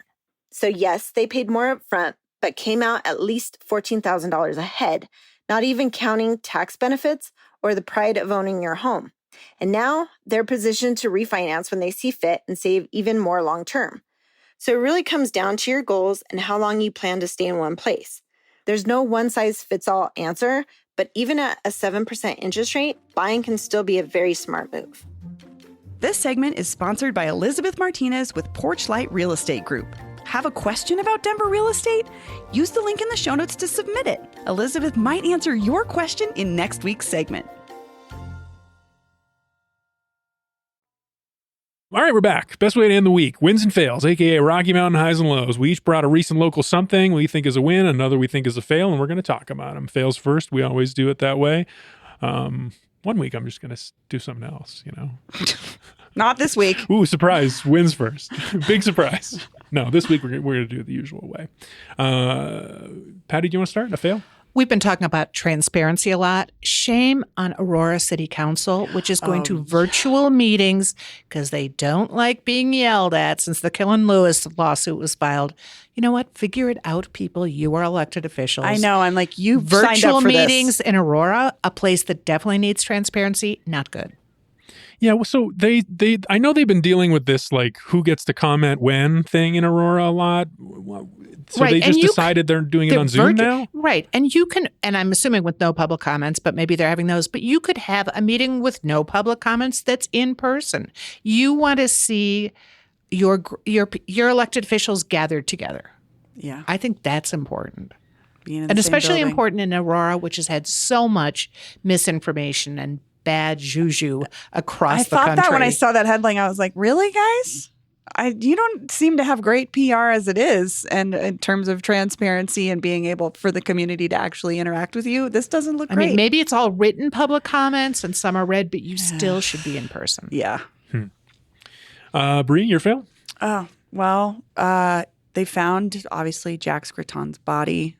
So yes, they paid more upfront, but came out at least $14,000 ahead, not even counting tax benefits or the pride of owning your home. And now they're positioned to refinance when they see fit and save even more long-term. So it really comes down to your goals and how long you plan to stay in one place. There's no one-size-fits-all answer, but even at a 7% interest rate, buying can still be a very smart move. This segment is sponsored by Elizabeth Martinez with Porchlight Real Estate Group. Have a question about Denver real estate? Use the link in the show notes to submit it. Elizabeth might answer your question in next week's segment. All right, we're back. Best way to end the week. Wins and fails, a.k.a. Rocky Mountain highs and lows. We each brought a recent local something we think is a win, another we think is a fail, and we're going to talk about them. Fails first. We always do it that way. One week, I'm just going to do something else, Not this week. Ooh, surprise. Wins first. Big surprise. No, this week we're going to do it the usual way. Patty, do you want to start? A fail? We've been talking about transparency a lot. Shame on Aurora City Council, which is going to virtual meetings because they don't like being yelled at since the Killen Lewis lawsuit was filed. You know what? Figure it out, people. You are elected officials. I know. I'm like, you virtual signed up for meetings this. in Aurora, a place that definitely needs transparency, not good. Yeah, well, so they I know they've been dealing with this like who gets to comment when thing in Aurora a lot. So right. they just decided they're doing it on Zoom now? Right. And you can, and I'm assuming with no public comments, but maybe they're having those, but you could have a meeting with no public comments that's in person. You want to see your elected officials gathered together. Yeah. I think that's important. And especially important in Aurora, which has had so much misinformation and bad juju across the country. I thought that when I saw that headline, I was like, really, guys? You don't seem to have great PR as it is. And in terms of transparency and being able for the community to actually interact with you, this doesn't look great. I mean, maybe it's all written public comments and some are read, but you still should be in person. Yeah. Bree, your fail? Oh, well, they found, obviously, Jack Scruton's body.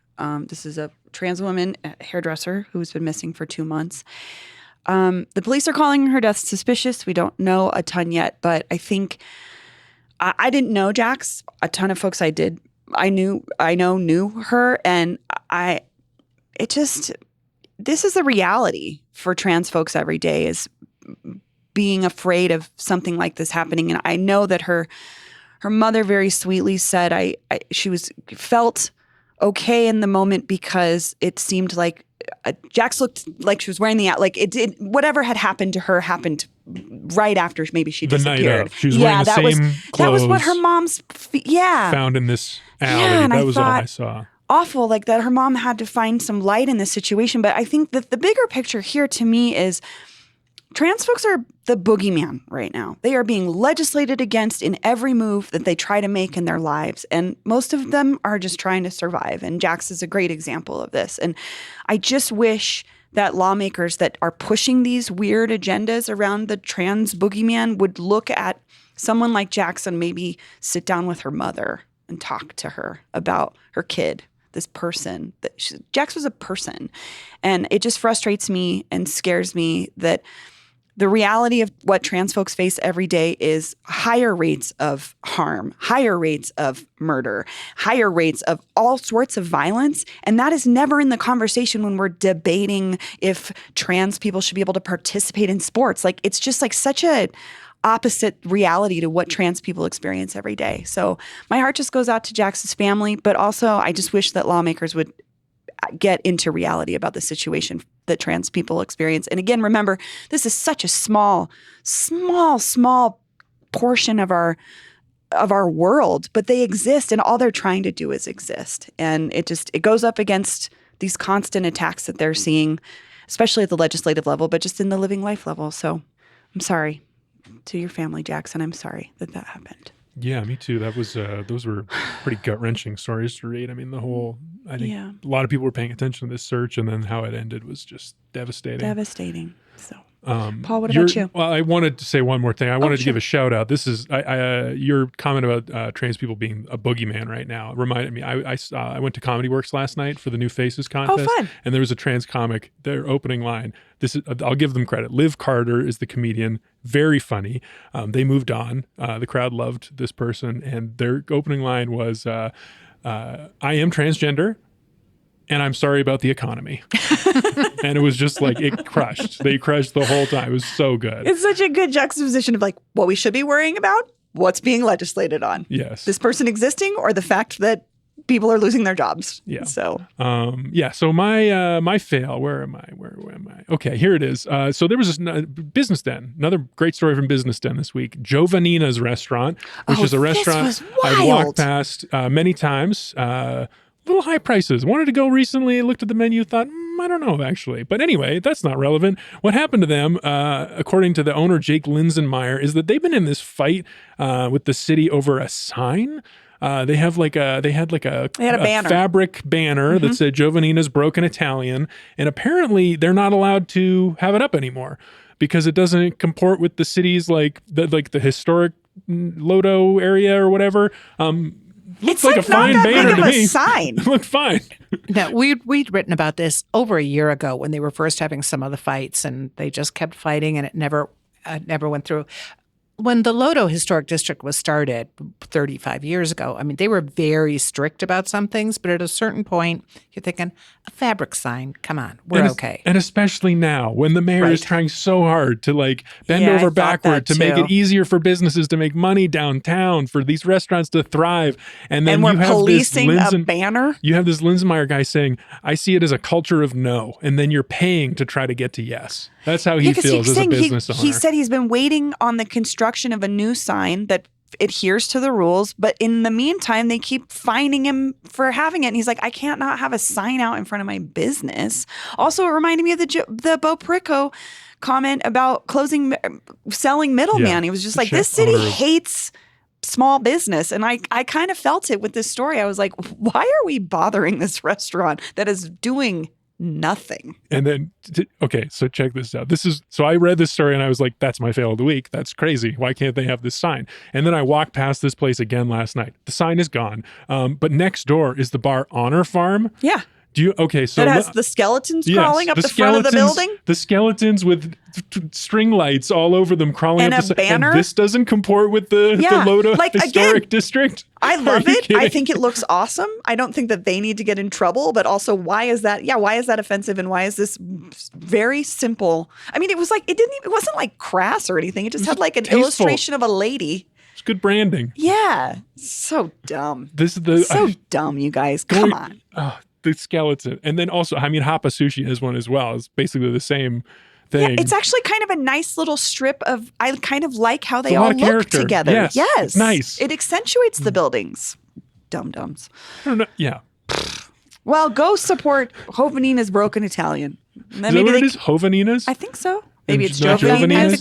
This is a trans woman, a hairdresser, who's been missing for 2 months. The police are calling her death suspicious. We don't know a ton yet, but I think I didn't know Jax. A ton of folks I know knew her, and this is a reality for trans folks every day, is being afraid of something like this happening. And I know that her mother very sweetly said she felt okay in the moment because it seemed like Jax looked like she was wearing whatever had happened to her happened right after maybe she disappeared. The night of. She was wearing the same clothes. That was what her mom's found in this alley. Yeah, that was all I saw. Awful, like that her mom had to find some light in this situation. But I think that the bigger picture here to me is trans folks are the boogeyman right now. They are being legislated against in every move that they try to make in their lives. And most of them are just trying to survive. And Jax is a great example of this. And I just wish that lawmakers that are pushing these weird agendas around the trans boogeyman would look at someone like Jax and maybe sit down with her mother and talk to her about her kid, this person. Jax was a person. And it just frustrates me and scares me that The reality of what trans folks face every day is higher rates of harm, higher rates of murder, higher rates of all sorts of violence. And that is never in the conversation when we're debating if trans people should be able to participate in sports. Like, it's just like such a opposite reality to what trans people experience every day. So my heart just goes out to Jax's family, but also I just wish that lawmakers would get into reality about the situation that trans people experience. And again, remember, this is such a small portion of our world, but they exist, and all they're trying to do is exist. And it goes up against these constant attacks that they're seeing, especially at the legislative level, but just in the living life level. So I'm sorry to your family, Jackson. I'm sorry that happened. Yeah, me too. That was those were pretty gut-wrenching stories to read. I mean, I think a lot of people were paying attention to this search, and then how it ended was just devastating. So, Paul, what about you? Well, I wanted to say one more thing. I wanted to give a shout out. This is your comment about trans people being a boogeyman right now. It reminded me. I went to Comedy Works last night for the New Faces contest. Oh, fun! And there was a trans comic. Their opening line. I'll give them credit. Liv Carter is the comedian. Very funny. They moved on. The crowd loved this person, and their opening line was, "I am transgender, and I'm sorry about the economy." And it was just like it crushed. They crushed the whole time. It was so good. It's such a good juxtaposition of like what we should be worrying about, what's being legislated on. Yes. This person existing, or the fact that people are losing their jobs. Yeah. So. So my fail. Where am I? Okay, here it is. So there was this Business Den. Another great story from Business Den this week. Giovannina's restaurant, which is a restaurant I've walked past many times. Little high prices. Wanted to go recently. Looked at the menu. Thought, I don't know actually. But anyway, that's not relevant. What happened to them, according to the owner Jake Linsenmeyer, is that they've been in this fight with the city over a sign. They had a banner. Fabric banner that said Giovannina's Broken Italian, and apparently they're not allowed to have it up anymore because it doesn't comport with the city's the historic Lodo area or whatever. Looks like a fine banner to me. Sign. It looked fine. Yeah, we'd written about this over a year ago when they were first having some of the fights, and they just kept fighting, and it never went through. When the Lodo Historic District was started 35 years ago, I mean, they were very strict about some things, but at a certain point, you're thinking, a fabric sign, come on, we're okay. And especially now, when the mayor is trying so hard to bend over backward to make it easier for businesses to make money downtown, for these restaurants to thrive. And then we're policing a banner? You have this Linsenmeyer guy saying, I see it as a culture of no. And then you're paying to try to get to yes. That's how he feels as a business owner. He said he's been waiting on the construction of a new sign that adheres to the rules, but in the meantime, they keep fining him for having it. And he's like, I can't not have a sign out in front of my business. Also, it reminded me of the Bo Perico comment about selling middleman. Yeah, he was just like, this city hates small business. And I kind of felt it with this story. I was like, why are we bothering this restaurant that is doing nothing? And then, okay, so check this out. So I read this story and I was like, that's my fail of the week. That's crazy. Why can't they have this sign? And then I walked past this place again last night. The sign is gone. But next door is the bar Honor Farm. Yeah. So that has the skeletons crawling up the front of the building? The skeletons with string lights all over them crawling up the banner. And this doesn't comport with the Lodo Historic District. I love it. I think it looks awesome. I don't think that they need to get in trouble, but also why is that offensive, and why is this very simple? I mean, it wasn't like crass or anything. It just had like an illustration of a lady. It's good branding. Yeah. So dumb. Dumb, you guys. Come on. The skeleton. And then also, I mean, Hapa Sushi has one as well. It's basically the same thing. Yeah, it's actually kind of a nice little strip of, I kind of like how they all look together. Yes. It's nice. It accentuates the buildings. Dum-dums. I don't know. Yeah. Well, go support Giovannina's Broken Italian. Is that what it is? Giovannina's? I think so. Maybe it's Giovannina's.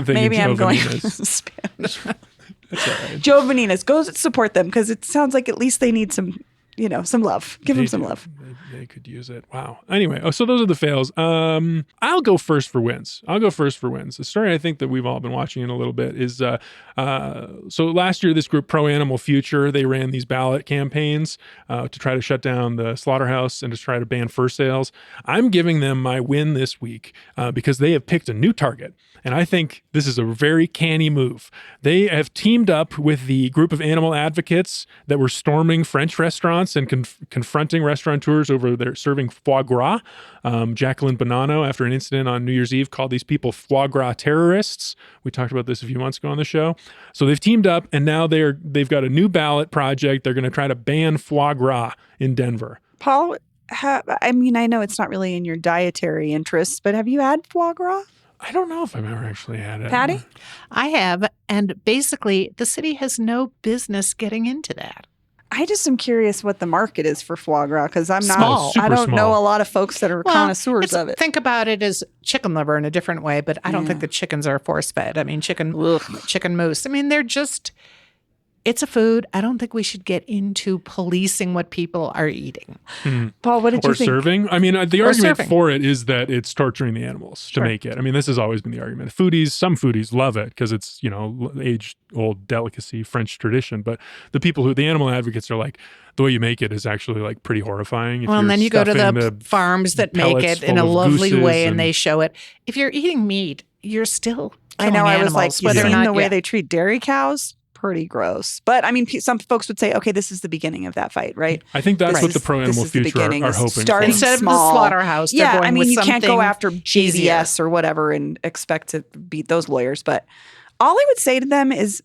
Maybe I'm going Spanish. That's all right. Giovannina's. Go support them because it sounds like at least they need some some love. Give them some love. They could use it. Wow. Anyway, so those are the fails. I'll go first for wins. The story I think that we've all been watching in a little bit is, so last year, this group, Pro Animal Future, they ran these ballot campaigns to try to shut down the slaughterhouse and to try to ban fur sales. I'm giving them my win this week because they have picked a new target. And I think this is a very canny move. They have teamed up with the group of animal advocates that were storming French restaurants and confronting restaurateurs over their serving foie gras. Jacqueline Bonanno, after an incident on New Year's Eve, called these people foie gras terrorists. We talked about this a few months ago on the show. So they've teamed up, and now they've got a new ballot project. They're going to try to ban foie gras in Denver. Paul, I know it's not really in your dietary interests, but have you had foie gras? I don't know if I've ever actually had it. Patty? I have. And basically, the city has no business getting into that. I just am curious what the market is for foie gras because I'm not. Small. Super I don't small. know a lot of folks that are connoisseurs of it. Think about it as chicken liver in a different way, but I don't think the chickens are force fed. I mean, chicken mousse. I mean, they're just. It's a food. I don't think we should get into policing what people are eating. Paul, what did you think? Or serving. I mean, the argument serving. for it is that it's torturing the animals to make it. I mean, this has always been the argument. Some foodies love it because it's, age-old delicacy, French tradition. But the animal advocates are like, the way you make it is actually like pretty horrifying. Well, and then you go to the farms that make it in a lovely way and they show it. If you're eating meat, you're still killing I animals, was like, whether or seeing not the way they treat dairy cows. Pretty gross. But I mean, some folks would say, okay, this is the beginning of that fight, right? I think that's what the Pro Animal Future are hoping for. Instead Instead of the slaughterhouse, they're going with you can't go something after JZS or whatever and expect to beat those lawyers. But all I would say to them is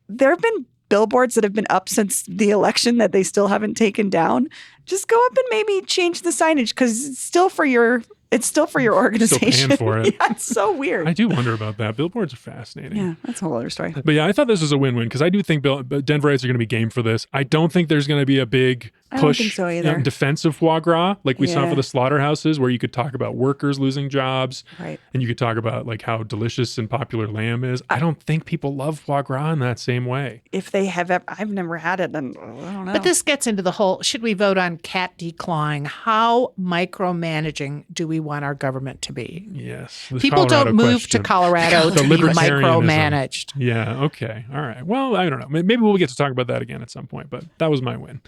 there have been billboards that have been up since the election that they still haven't taken down. Just go up and maybe change the signage because it's still for your organization. Still paying for it. Yeah, it's so weird. I do wonder about that. Billboards are fascinating. Yeah, that's a whole other story. But yeah, I thought this was a win-win because I do think Denverites are going to be game for this. I don't think there's going to be a big push think so either. in defense of foie gras like we saw for the slaughterhouses where you could talk about workers losing jobs. Right. And you could talk about like how delicious and popular lamb is. I don't think people love foie gras in that same way. If they have I've never had it, and I don't know. But this gets into the whole, should we vote on cat declawing? How micromanaging do we want our government to be? Yes. People don't move to Colorado to be micromanaged. Yeah. Okay. All right. Well, I don't know. Maybe we'll get to talk about that again at some point, but that was my win.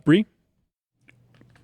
Bree?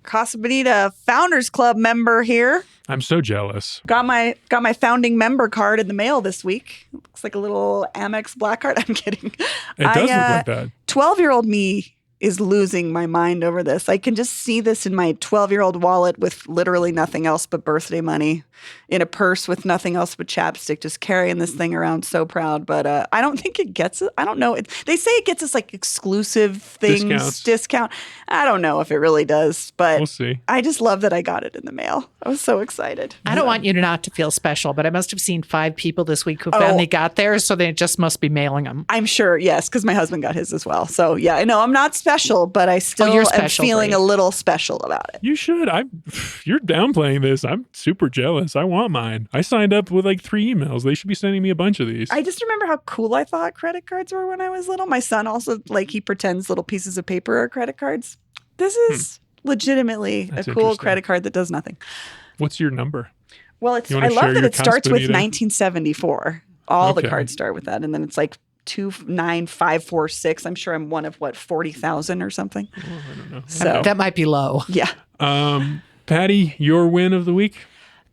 Casa Bonita Founders Club member here. I'm so jealous. Got my founding member card in the mail this week. Looks like a little Amex black card. I'm kidding. It does look like that. 12-year-old me is losing my mind over this. I can just see this in my 12-year-old wallet with literally nothing else but birthday money, in a purse with nothing else but chapstick, just carrying this thing around so proud. But I don't think it gets it. I don't know. They say it gets us like exclusive things, discount. I don't know if it really does, but we'll see. I just love that I got it in the mail. I was so excited. I don't want you to not to feel special, but I must have seen 5 people this week who finally got theirs, so they just must be mailing them. I'm sure, yes, because my husband got his as well. So yeah, I know I'm not special, but I still am feeling a little special about it. You should. You're downplaying this. I'm super jealous. I want mine. I signed up with like 3 emails. They should be sending me a bunch of these. I just remember how cool I thought credit cards were when I was little. My son also, he pretends little pieces of paper are credit cards. This is legitimately a cool credit card that does nothing. What's your number? Well, I love that it starts with 1974. All the cards start with that. And then it's like 29546. I'm sure I'm one of 40,000 or something. Oh, I don't know. So that might be low. Yeah. Patty, your win of the week?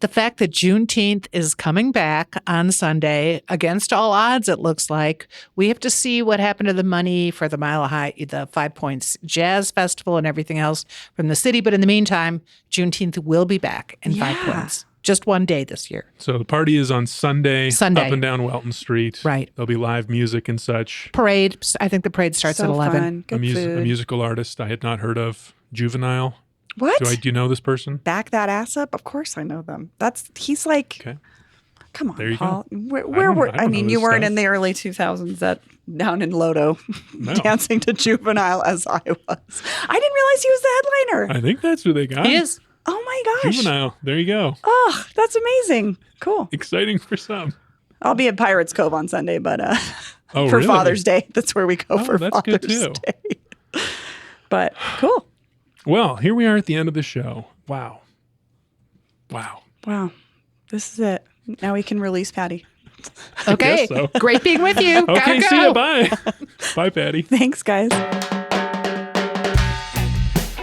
The fact that Juneteenth is coming back on Sunday, against all odds, it looks like. We have to see what happened to the money for the Mile High, the 5 Points Jazz Festival and everything else from the city. But in the meantime, Juneteenth will be back in 5 Points. Just one day this year. So the party is on Sunday. Up and down Welton Street. Right. There'll be live music and such. Parade. I think the parade starts at 11. Fun. Good food. A musical artist I had not heard of, Juvenile. What? Do you know this person? Back that ass up? Of course I know them. He's like, okay. Come on, there you Paul. go. Where were? I mean, you weren't in the early 2000s down in Lodo dancing to Juvenile as I was. I didn't realize he was the headliner. I think that's who they got. He is. Oh my gosh. Juvenile. There you go. Oh, that's amazing. Cool. Exciting for some. I'll be at Pirates Cove on Sunday, but for really? Father's Day, that's where we go for that's Father's good too. Day. But cool. Well, here we are at the end of the show. Wow. Wow. This is it. Now we can release Patty. Okay. guess so. Great being with you. Okay, Gotta see go. ya. Bye. Bye, Patty. Thanks, guys.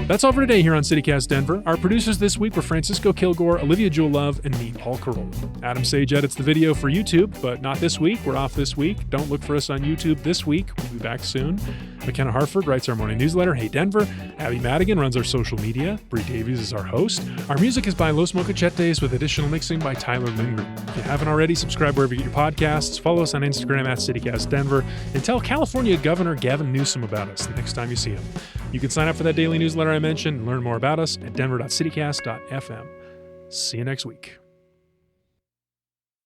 That's all for today here on CityCast Denver. Our producers this week were Francisco Kilgore, Olivia Jewell-Love, and me, Paul Carroll. Adam Sage edits the video for YouTube, but not this week. We're off this week. Don't look for us on YouTube this week. We'll be back soon. McKenna Harford writes our morning newsletter, Hey Denver. Abby Madigan runs our social media. Bree Davies is our host. Our music is by Los Mocachetes with additional mixing by Tyler Lindgren. If you haven't already, subscribe wherever you get your podcasts. Follow us on Instagram at CityCast Denver. And tell California Governor Gavin Newsom about us the next time you see him. You can sign up for that daily newsletter I mentioned and learn more about us at denver.citycast.fm. See you next week.